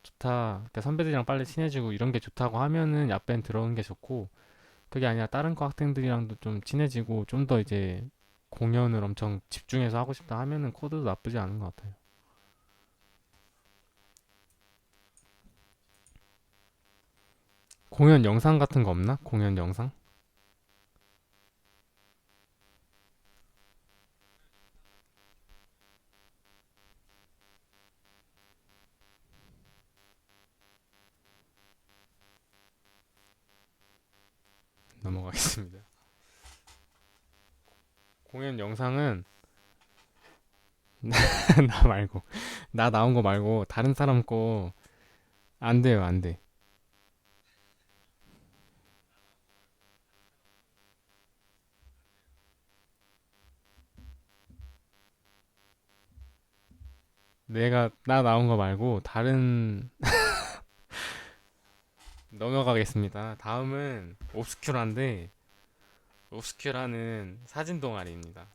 좋다. 그러니까 선배들이랑 빨리 친해지고 이런 게 좋다고 하면은 야밴 들어오는 게 좋고 그게 아니라 다른 과 학생들이랑도 좀 친해지고 좀 더 이제 공연을 엄청 집중해서 하고 싶다 하면은 코드도 나쁘지 않은 것 같아요. 공연 영상 같은 거 없나? 공연 영상? 넘어가겠습니다. 공연 영상은 나 말고 나 나온 거 말고 다른 사람 거 안 돼요, 안 돼. 내가 나 나온 거 말고 다른 넘어가겠습니다. 다음은 옵스큐라인데 옵스큐라는 사진 동아리입니다.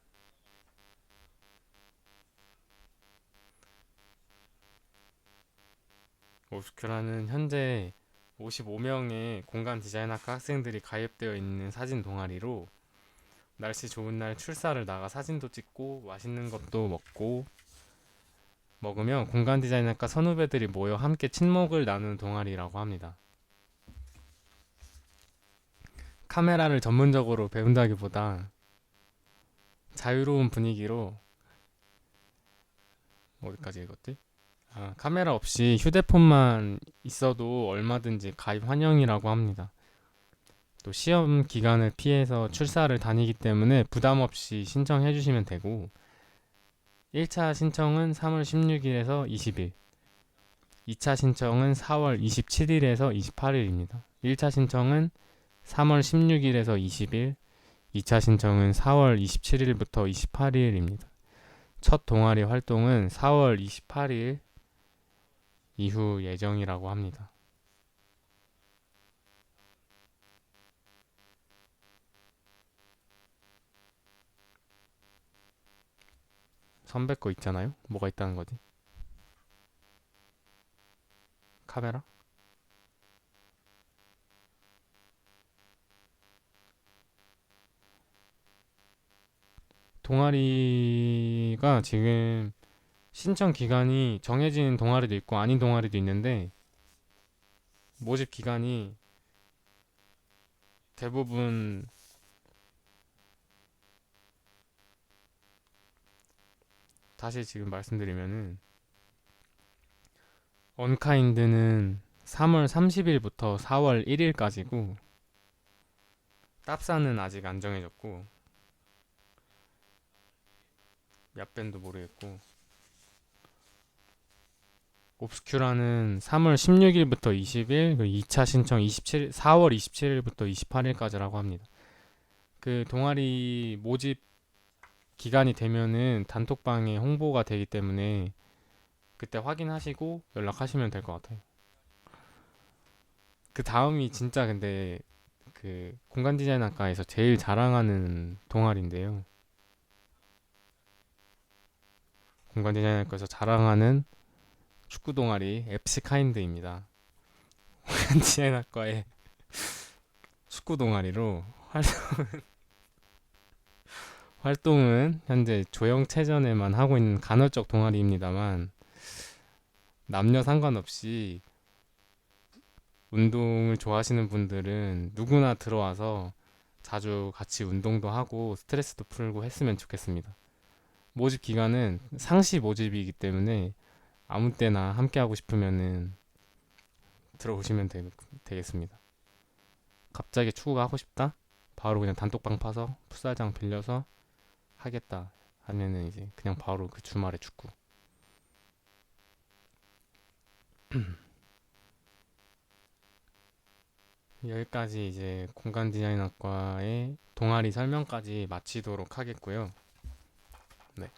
옵스큐라는 현재 55명의 공간 디자인학과 학생들이 가입되어 있는 사진 동아리로 날씨 좋은 날 출사를 나가 사진도 찍고 맛있는 것도 먹고 먹으면 공간 디자인학과 선후배들이 모여 함께 친목을 나누는 동아리라고 합니다. 카메라를 전문적으로 배운다기보다 자유로운 분위기로 어디까지 읽었지? 카메라 없이 휴대폰만 있어도 얼마든지 가입 환영이라고 합니다. 또 시험 기간을 피해서 출사를 다니기 때문에 부담 없이 신청해 주시면 되고 1차 신청은 3월 16일에서 20일, 2차 신청은 4월 27일에서 28일입니다. 1차 신청은 3월 16일에서 20일, 2차 신청은 4월 27일부터 28일입니다. 첫 동아리 활동은 4월 28일 이후 예정이라고 합니다. 선배 거 있잖아요? 뭐가 있다는 거지? 카메라? 동아리가 지금 신청 기간이 정해진 동아리도 있고 아닌 동아리도 있는데 모집 기간이 대부분 다시 지금 말씀드리면은 언카인드는 3월 30일부터 4월 1일까지고 탑사는 아직 안 정해졌고 얍밴도 모르겠고 옵스큐라는 3월 16일부터 20일, 2차 신청 27, 4월 27일부터 28일까지라고 합니다. 그 동아리 모집 기간이 되면은 단톡방에 홍보가 되기 때문에 그때 확인하시고 연락하시면 될 것 같아요. 그 다음이 진짜 근데 그 공간 디자인 학과에서 제일 자랑하는 동아리인데요. 공간 디자인 학과에서 자랑하는 축구 동아리 FC 카인드입니다. 공간 디자인 학과의 축구 동아리로 활동은 현재 조영체전에만 하고 있는 간헐적 동아리입니다만 남녀 상관없이 운동을 좋아하시는 분들은 누구나 들어와서 자주 같이 운동도 하고 스트레스도 풀고 했으면 좋겠습니다. 모집 기간은 상시 모집이기 때문에 아무 때나 함께 하고 싶으면은 들어오시면 되겠습니다. 갑자기 축구가 하고 싶다? 바로 그냥 단톡방 파서 풋살장 빌려서 하겠다 하면은 이제 그냥 바로 그 주말에 축구. 여기까지 이제 공간 디자인학과의 동아리 설명까지 마치도록 하겠고요. 네.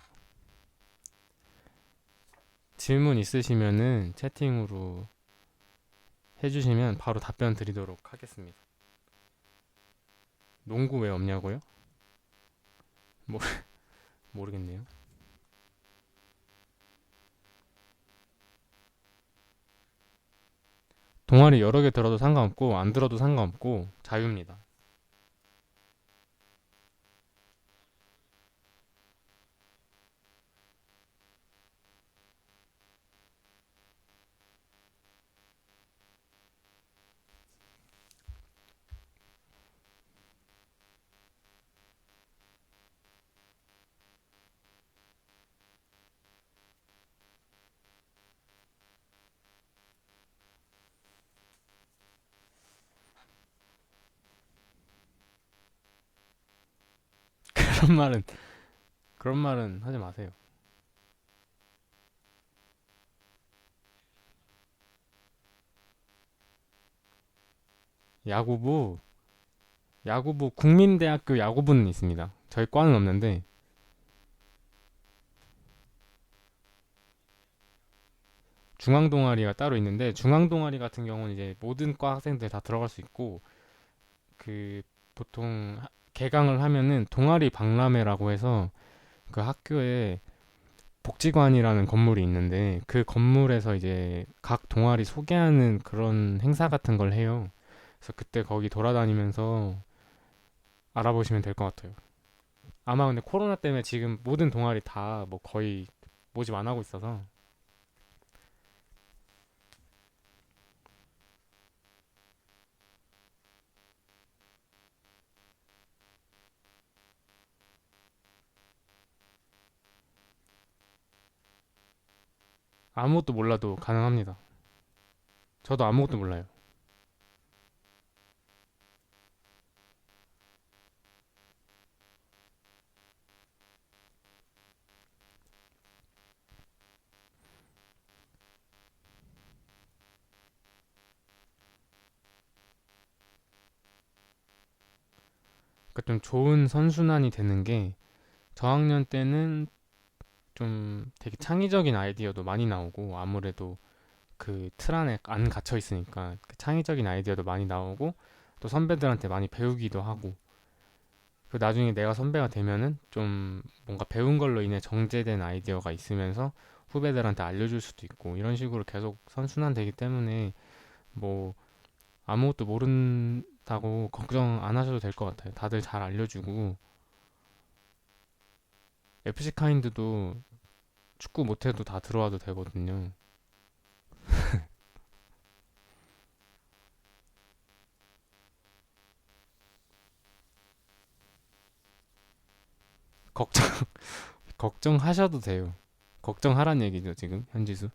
질문 있으시면은 채팅으로 해주시면 바로 답변 드리도록 하겠습니다. 농구 왜 없냐고요? 모, 모르겠네요. 동아리 여러 개 들어도 상관없고 안 들어도 상관없고 자유입니다. 그런 말은 그런 말은 하지 마세요. 야구부 야구부 국민대학교 야구부는 있습니다. 저희 과는 없는데 중앙 동아리가 따로 있는데 중앙 동아리 같은 경우는 이제 모든 과 학생들 다 들어갈 수 있고 그 보통 개강을 하면은 동아리 박람회라고 해서 그 학교에 복지관이라는 건물이 있는데 그 건물에서 이제 각 동아리 소개하는 그런 행사 같은 걸 해요. 그래서 그때 거기 돌아다니면서 알아보시면 될 것 같아요. 아마 근데 코로나 때문에 지금 모든 동아리 다 뭐 거의 모집 안 하고 있어서 아무것도 몰라도 가능합니다. 저도 아무것도 몰라요. 그러니까 좀 좋은 선순환이 되는 게 저학년 때는 좀 되게 창의적인 아이디어도 많이 나오고 아무래도 그 틀 안에 안 갇혀 있으니까 그 창의적인 아이디어도 많이 나오고 또 선배들한테 많이 배우기도 하고 그 나중에 내가 선배가 되면은 좀 뭔가 배운 걸로 인해 정제된 아이디어가 있으면서 후배들한테 알려줄 수도 있고 이런 식으로 계속 선순환 되기 때문에 뭐 아무것도 모른다고 걱정 안 하셔도 될 것 같아요. 다들 잘 알려주고 FC 카인드도 축구 못해도 다 들어와도 되거든요. 걱정 걱정하셔도 돼요. 걱정하란 얘기죠 지금 현지수.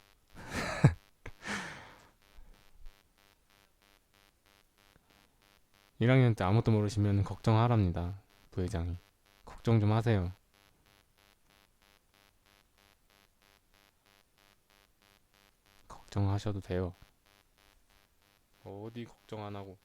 1학년 때 아무것도 모르시면 걱정하랍니다 부회장이. 걱정 좀 하세요. 걱정하셔도 돼요. 어디 걱정 안 하고.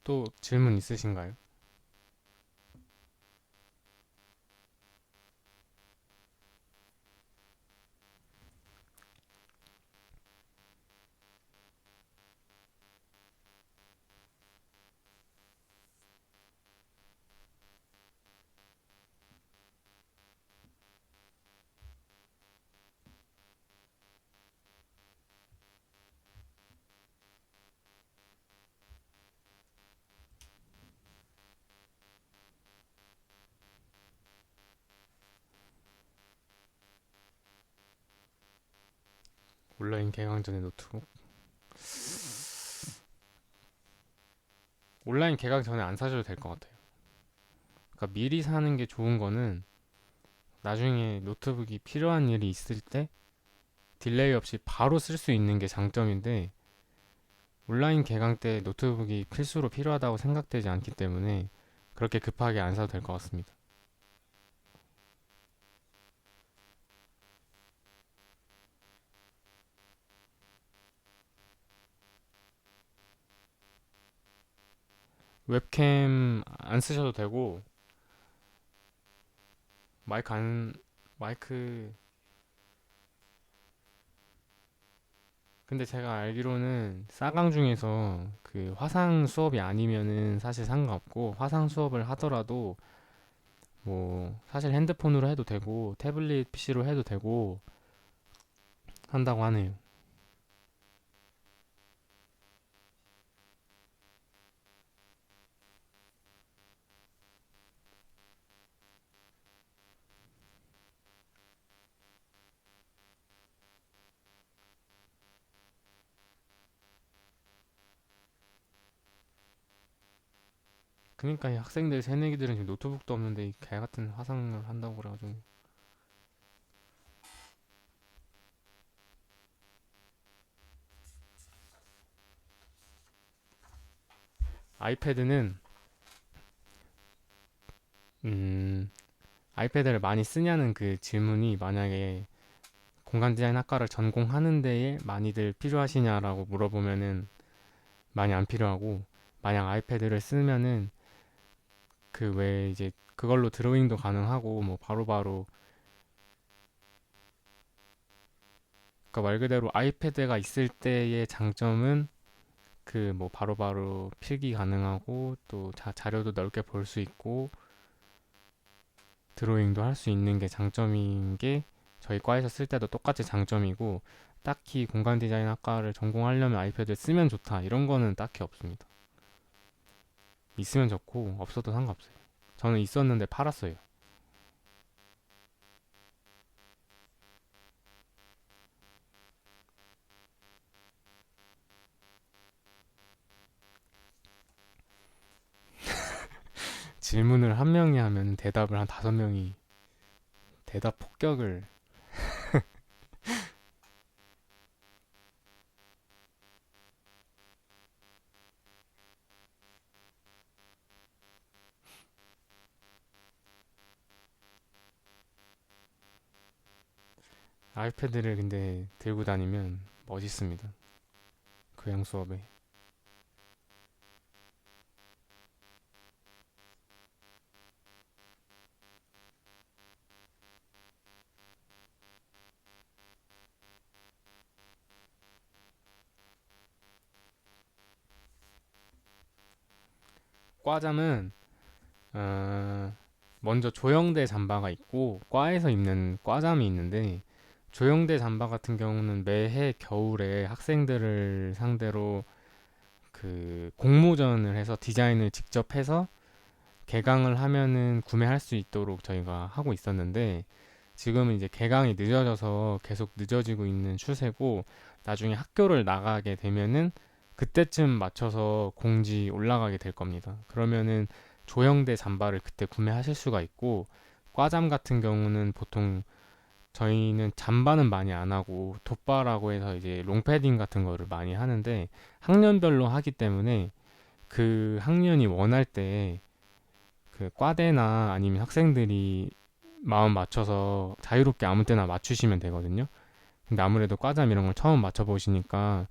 또 질문 있으신가요? 온라인 개강 전에 노트북? 온라인 개강 전에 안 사셔도 될 것 같아요. 그러니까 미리 사는 게 좋은 거는 나중에 노트북이 필요한 일이 있을 때 딜레이 없이 바로 쓸 수 있는 게 장점인데 온라인 개강 때 노트북이 필수로 필요하다고 생각되지 않기 때문에 그렇게 급하게 안 사도 될 것 같습니다. 웹캠 안 쓰셔도 되고 마이크 안 마이크 근데 제가 알기로는 싸강 중에서 그 화상 수업이 아니면은 사실 상관없고 화상 수업을 하더라도 뭐 사실 핸드폰으로 해도 되고 태블릿 PC로 해도 되고 한다고 하네요. 그러니까 이 학생들 새내기들은 지금 노트북도 없는데 이 개 같은 화상을 한다고 그래가지고. 아이패드는 음 아이패드를 많이 쓰냐는 그 질문이 만약에 공간 디자인 학과를 전공하는 데에 많이들 필요하시냐라고 물어보면은 많이 안 필요하고, 만약 아이패드를 쓰면은 그 외에 이제 그걸로 드로잉도 가능하고 뭐 바로바로, 그러니까 말 그대로 아이패드가 있을 때의 장점은 그 뭐 바로바로 필기 가능하고 또 자료도 넓게 볼 수 있고 드로잉도 할 수 있는 게 장점인 게 저희 과에서 쓸 때도 똑같이 장점이고, 딱히 공간 디자인 학과를 전공하려면 아이패드를 쓰면 좋다 이런 거는 딱히 없습니다. 있으면 좋고 없어도 상관없어요. 저는 있었는데 팔았어요. 질문을 한 명이 하면 대답을 한 다섯 명이 대답 폭격을. 아이패드를 근데 들고 다니면 멋있습니다. 교양 수업에. 과잠은 어, 먼저 조형대 잠바가 있고 과에서 입는 과잠이 있는데, 조형대 잠바 같은 경우는 매해 겨울에 학생들을 상대로 그 공모전을 해서 디자인을 직접 해서 개강을 하면은 구매할 수 있도록 저희가 하고 있었는데, 지금은 이제 개강이 늦어져서 계속 늦어지고 있는 추세고, 나중에 학교를 나가게 되면은 그때쯤 맞춰서 공지 올라가게 될 겁니다. 그러면은 조형대 잠바를 그때 구매하실 수가 있고, 과잠 같은 경우는 보통 저희는 잠바는 많이 안 하고 돗바라고 해서 이제 롱패딩 같은 거를 많이 하는데, 학년별로 하기 때문에 그 학년이 원할 때 그 과대나 아니면 학생들이 마음 맞춰서 자유롭게 아무 때나 맞추시면 되거든요. 근데 아무래도 과잠 이런 걸 처음 맞춰보시니까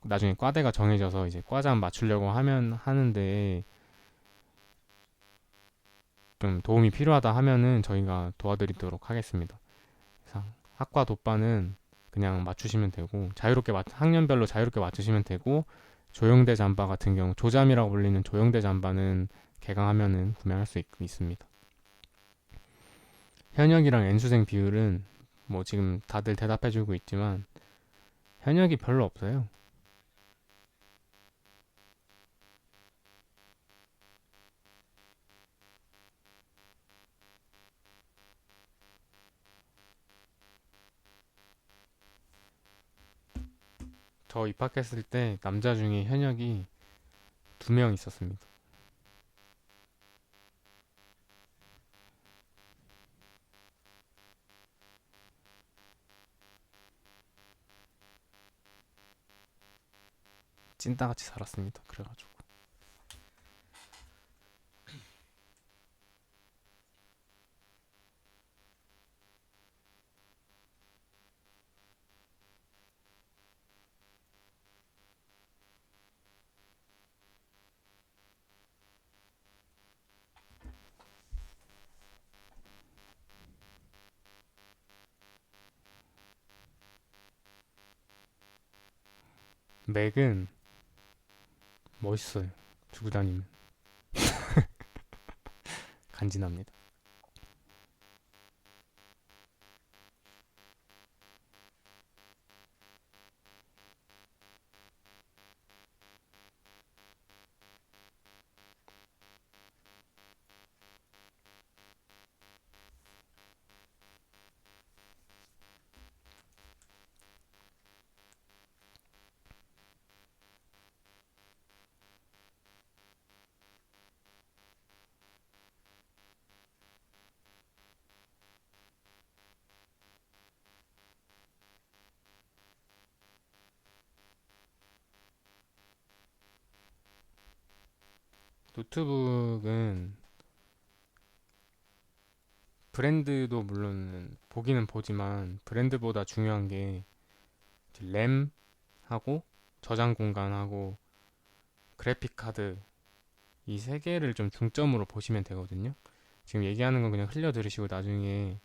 나중에 과대가 정해져서 이제 과잠 맞추려고 하면 하는데, 좀 도움이 필요하다 하면은 저희가 도와드리도록 하겠습니다. 그래서 학과 돗바는 그냥 맞추시면 되고, 학년별로 자유롭게 맞추시면 되고, 조형대 잠바 같은 경우 조잠이라고 불리는 조형대 잠바는 개강하면은 구매할 수 있습니다. 현역이랑 N수생 비율은 뭐 지금 다들 대답해주고 있지만 현역이 별로 없어요. 저 입학했을 때 남자 중에 현역이 두 명 있었습니다. 찐따같이 살았습니다. 그래가지고 맥은 멋있어요. 두고 다니면 간지납니다. 노트북은 브랜드도 물론 보기는 보지만 브랜드보다 중요한 게 램하고 저장 공간하고 그래픽 카드 이 세 개를 좀 중점으로 보시면 되거든요. 지금 얘기하는 건 그냥 흘려 들으시고 나중에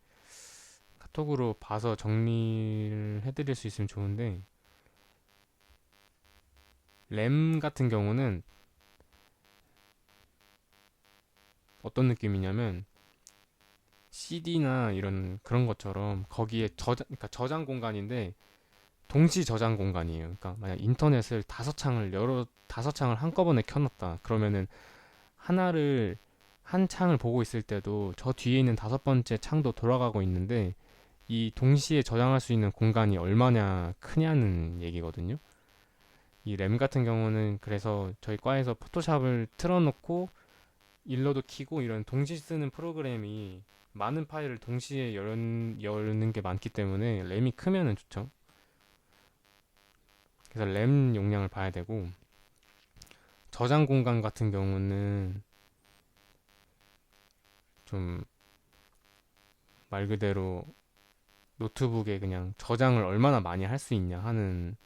카톡으로 봐서 정리를 해드릴 수 있으면 좋은데, 램 같은 경우는 어떤 느낌이냐면 CD나 이런 그런 것처럼 거기에 그러니까 저장 공간인데 동시 저장 공간이에요. 그러니까 만약 인터넷을 다섯 창을 한꺼번에 켜놨다. 그러면은 하나를 한 창을 보고 있을 때도 저 뒤에 있는 다섯 번째 창도 돌아가고 있는데 이 동시에 저장할 수 있는 공간이 얼마나 크냐는 얘기거든요. 이 램 같은 경우는 그래서 저희 과에서 포토샵을 틀어놓고 일러도 키고 이런 동시 쓰는 프로그램이 많은 파일을 동시에 여는 게 많기 때문에 램이 크면은 좋죠. 그래서 램 용량을 봐야 되고, 저장 공간 같은 경우는 좀 말 그대로 노트북에 그냥 저장을 얼마나 많이 할 수 있냐 하는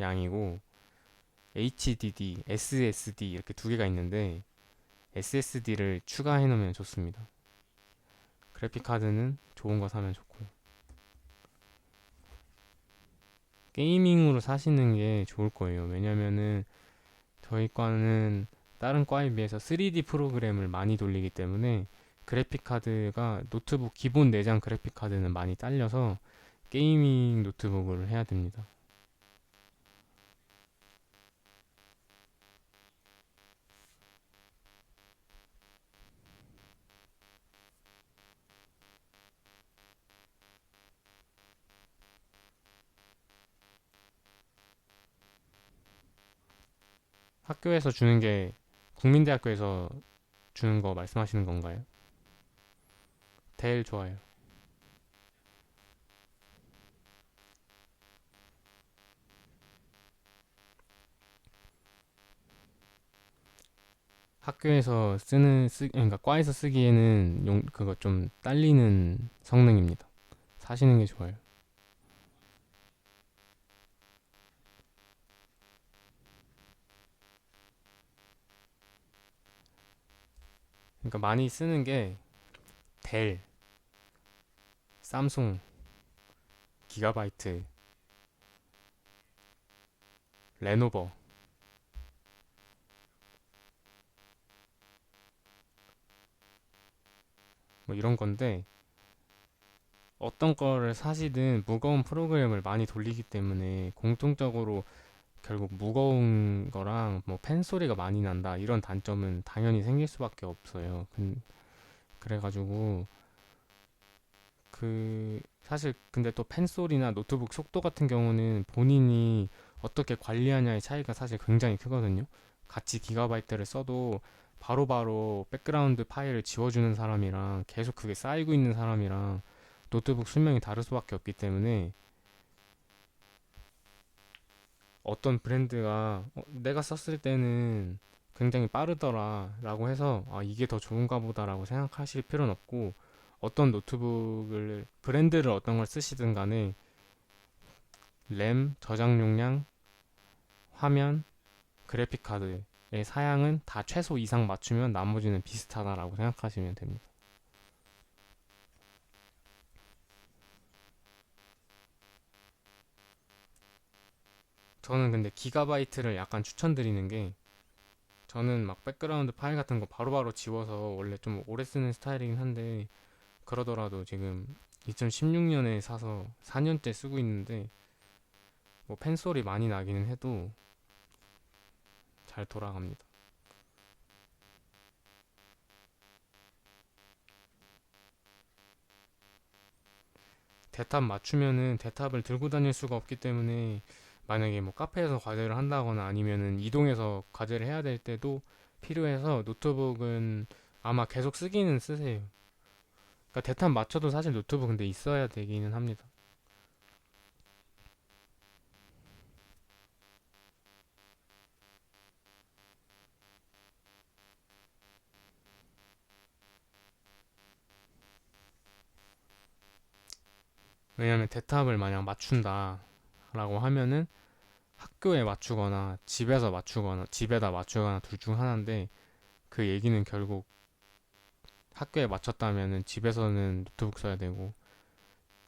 양이고, HDD, SSD 이렇게 두 개가 있는데 SSD를 추가해 놓으면 좋습니다. 그래픽 카드는 좋은 거 사면 좋고요. 게이밍으로 사시는 게 좋을 거예요. 왜냐면은 저희 과는 다른 과에 비해서 3D 프로그램을 많이 돌리기 때문에 그래픽 카드가 노트북 기본 내장 그래픽 카드는 많이 딸려서 게이밍 노트북을 해야 됩니다. 학교에서 주는 게 국민대학교에서 주는 거 말씀하시는 건가요? 델 좋아요. 학교에서 그러니까 과에서 쓰기에는 그거 좀 딸리는 성능입니다. 사시는 게 좋아요. 그러니까 많이 쓰는 게 델, 삼성, 기가바이트, 레노버 뭐 이런 건데, 어떤 거를 사시든 무거운 프로그램을 많이 돌리기 때문에 공통적으로 결국 무거운 거랑 뭐 팬 소리가 많이 난다 이런 단점은 당연히 생길 수밖에 없어요. 그래가지고 사실 근데 또 팬 소리나 노트북 속도 같은 경우는 본인이 어떻게 관리하냐의 차이가 사실 굉장히 크거든요. 같이 기가바이트를 써도 바로바로 백그라운드 파일을 지워주는 사람이랑 계속 그게 쌓이고 있는 사람이랑 노트북 수명이 다를 수밖에 없기 때문에, 어떤 브랜드가 내가 썼을 때는 굉장히 빠르더라 라고 해서 이게 더 좋은가 보다라고 생각하실 필요는 없고, 어떤 노트북을 브랜드를 어떤 걸 쓰시든 간에 램, 저장 용량, 화면, 그래픽 카드의 사양은 다 최소 이상 맞추면 나머지는 비슷하다라고 생각하시면 됩니다. 저는 근데 기가바이트를 약간 추천드리는 게, 저는 막 백그라운드 파일 같은 거 바로바로 지워서 원래 좀 오래 쓰는 스타일이긴 한데, 그러더라도 지금 2016년에 사서 4년째 쓰고 있는데 뭐 팬소리 많이 나기는 해도 잘 돌아갑니다. 대탑 맞추면은 대탑을 들고 다닐 수가 없기 때문에, 만약에 뭐 카페에서 과제를 한다거나 아니면은 이동해서 과제를 해야 될 때도 필요해서 노트북은 아마 계속 쓰기는 쓰세요. 그러니까 대탑 맞춰도 사실 노트북 근데 있어야 되기는 합니다. 왜냐면 대탑을 만약 맞춘다라고 하면은 학교에 맞추거나 집에서 맞추거나 집에다 맞추거나 둘 중 하나인데, 그 얘기는 결국 학교에 맞췄다면은 집에서는 노트북 써야 되고,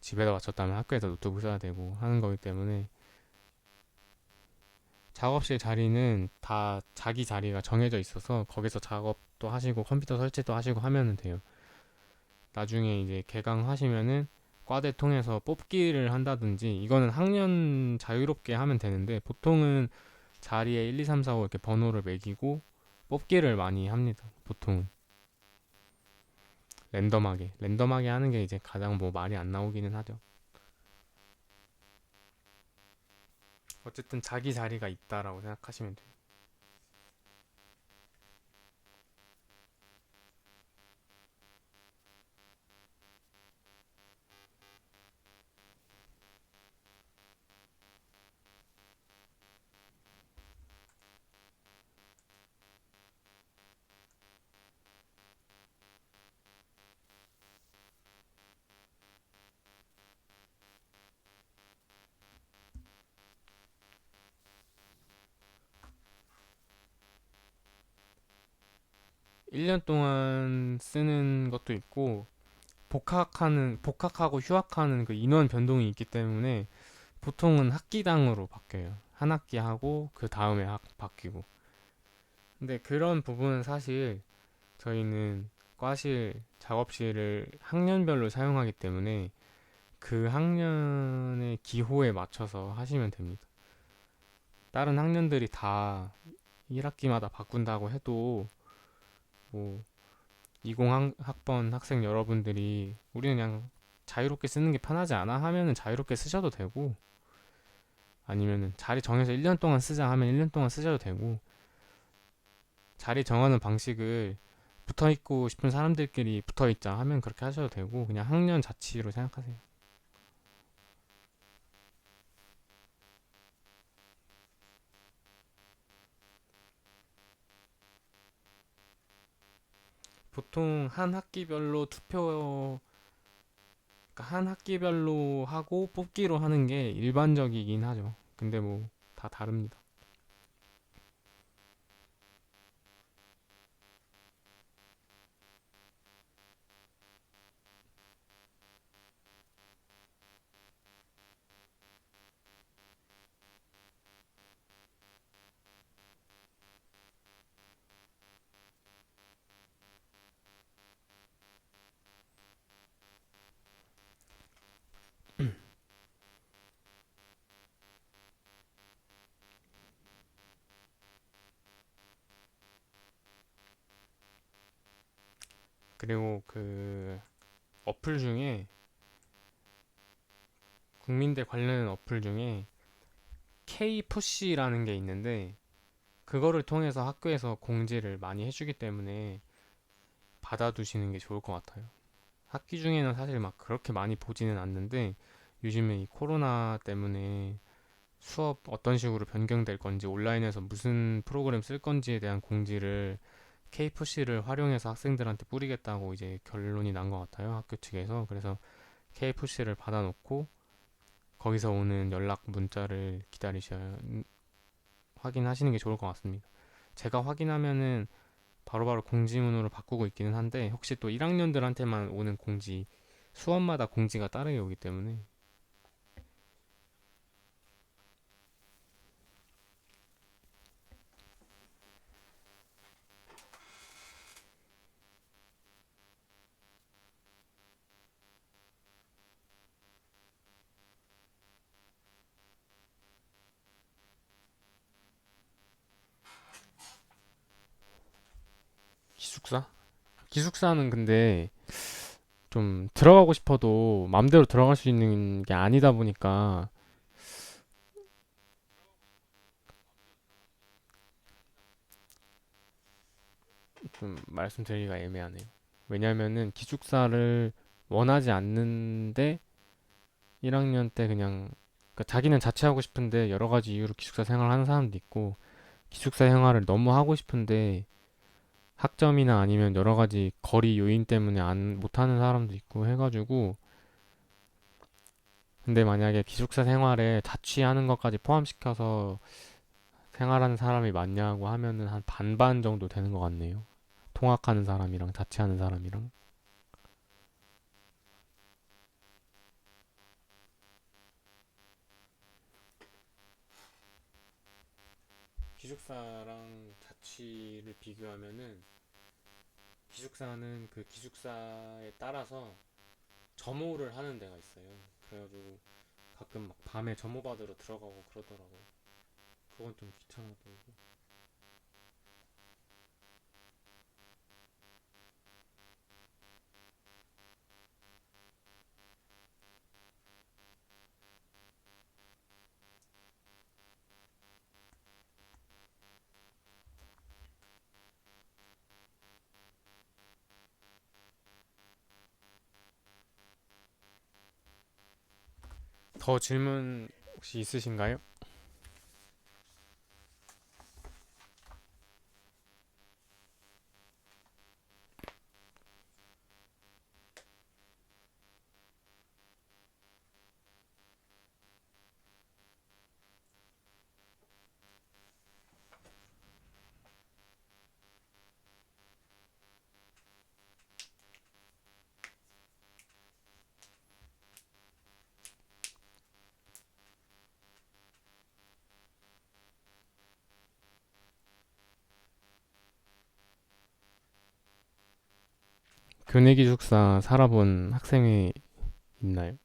집에다 맞췄다면 학교에서 노트북 써야 되고 하는 거기 때문에, 작업실 자리는 다 자기 자리가 정해져 있어서 거기서 작업도 하시고 컴퓨터 설치도 하시고 하면은 돼요. 나중에 이제 개강하시면은 과대 통해서 뽑기를 한다든지, 이거는 학년 자유롭게 하면 되는데, 보통은 자리에 1, 2, 3, 4, 5 이렇게 번호를 매기고 뽑기를 많이 합니다. 보통은 랜덤하게 하는 게 이제 가장 뭐 말이 안 나오기는 하죠. 어쨌든 자기 자리가 있다라고 생각하시면 돼요. 1년 동안 쓰는 것도 있고, 복학하고 휴학하는 그 인원 변동이 있기 때문에 보통은 학기당으로 바뀌어요. 한 학기 하고 그 다음에 바뀌고. 근데 그런 부분은 사실 저희는 과실, 작업실을 학년별로 사용하기 때문에 그 학년의 기호에 맞춰서 하시면 됩니다. 다른 학년들이 다 1학기마다 바꾼다고 해도 뭐 20학번 학생 여러분들이 우리는 그냥 자유롭게 쓰는 게 편하지 않아 하면은 자유롭게 쓰셔도 되고, 아니면은 자리 정해서 1년 동안 쓰자 하면 1년 동안 쓰셔도 되고, 자리 정하는 방식을 붙어 있고 싶은 사람들끼리 붙어 있자 하면 그렇게 하셔도 되고, 그냥 학년 자치로 생각하세요. 보통 그러니까 한 학기별로 하고 뽑기로 하는 게 일반적이긴 하죠. 근데 뭐 다 다릅니다. 그리고 그 어플 중에, 국민대 관련 어플 중에 K푸시라는 게 있는데, 그거를 통해서 학교에서 공지를 많이 해주기 때문에 받아두시는 게 좋을 것 같아요. 학기 중에는 사실 막 그렇게 많이 보지는 않는데, 요즘에 이 코로나 때문에 수업 어떤 식으로 변경될 건지, 온라인에서 무슨 프로그램 쓸 건지에 대한 공지를 K푸시를 활용해서 학생들한테 뿌리겠다고 이제 결론이 난 것 같아요, 학교 측에서. 그래서 K푸시를 받아놓고 거기서 오는 연락 문자를 기다리셔야, 확인하시는 게 좋을 것 같습니다. 제가 확인하면은 바로바로 공지문으로 바꾸고 있기는 한데, 혹시 또 1학년들한테만 오는 공지, 수업마다 공지가 다르게 오기 때문에. 기숙사? 기숙사는 근데 좀 들어가고 싶어도 마음대로 들어갈 수 있는 게 아니다 보니까 좀 말씀드리기가 애매하네요. 왜냐면은 기숙사를 원하지 않는데 1학년 때 그냥, 그러니까 자기는 자취하고 싶은데 여러 가지 이유로 기숙사 생활하는 사람도 있고, 기숙사 생활을 너무 하고 싶은데 학점이나 아니면 여러 가지 거리 요인 때문에 안 못하는 사람도 있고 해가지고, 근데 만약에 기숙사 생활에 자취하는 것까지 포함시켜서 생활하는 사람이 많냐고 하면은 한 반반 정도 되는 것 같네요. 통학하는 사람이랑 자취하는 사람이랑. 기숙사랑 자취를 비교하면은 기숙사는 그 기숙사에 따라서 점호를 하는 데가 있어요. 그래가지고 가끔 막 밤에 점호 받으러 들어가고 그러더라고요. 그건 좀 귀찮아더라고. 더 질문 혹시 있으신가요? 교내 기숙사 살아본 학생이 있나요?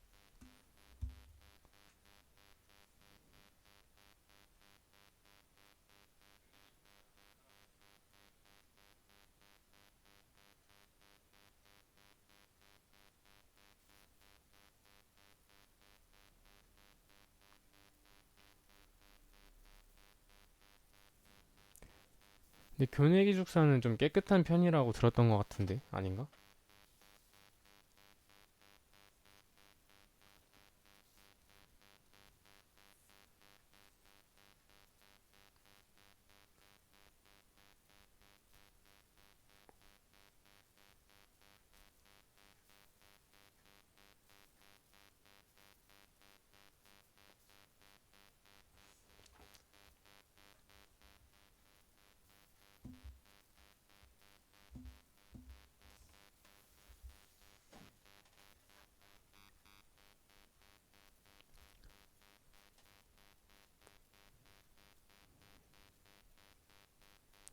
근데 교내 기숙사는 좀 깨끗한 편이라고 들었던 것 같은데 아닌가?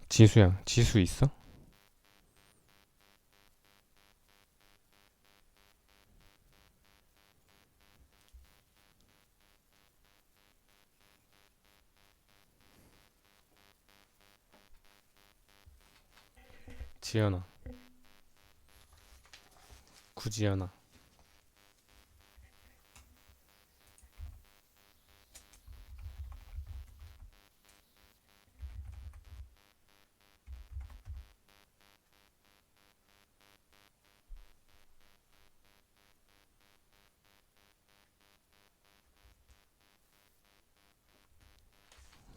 지수야, 지수 있어? 지연아, 구지연아.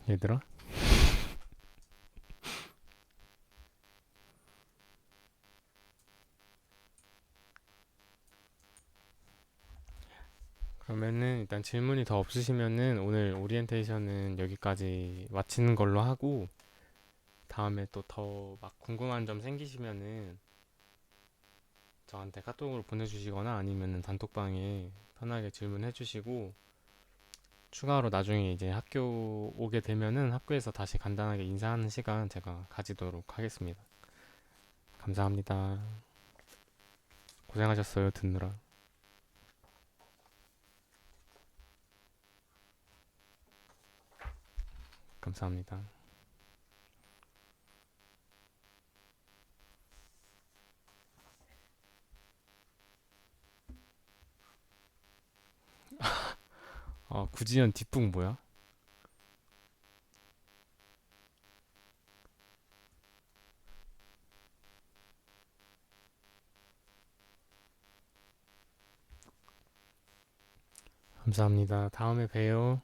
얘들아? 그러면은 일단 질문이 더 없으시면은 오늘 오리엔테이션은 여기까지 마치는 걸로 하고 다음에 또 더 막 궁금한 점 생기시면은 저한테 카톡으로 보내주시거나 아니면은 단톡방에 편하게 질문해 주시고 추가로 나중에 이제 학교 오게 되면은 학교에서 다시 간단하게 인사하는 시간 제가 가지도록 하겠습니다. 감사합니다. 고생하셨어요, 듣느라. 감사합니다. 구지연 뒷북 뭐야? 감사합니다. 다음에 봬요.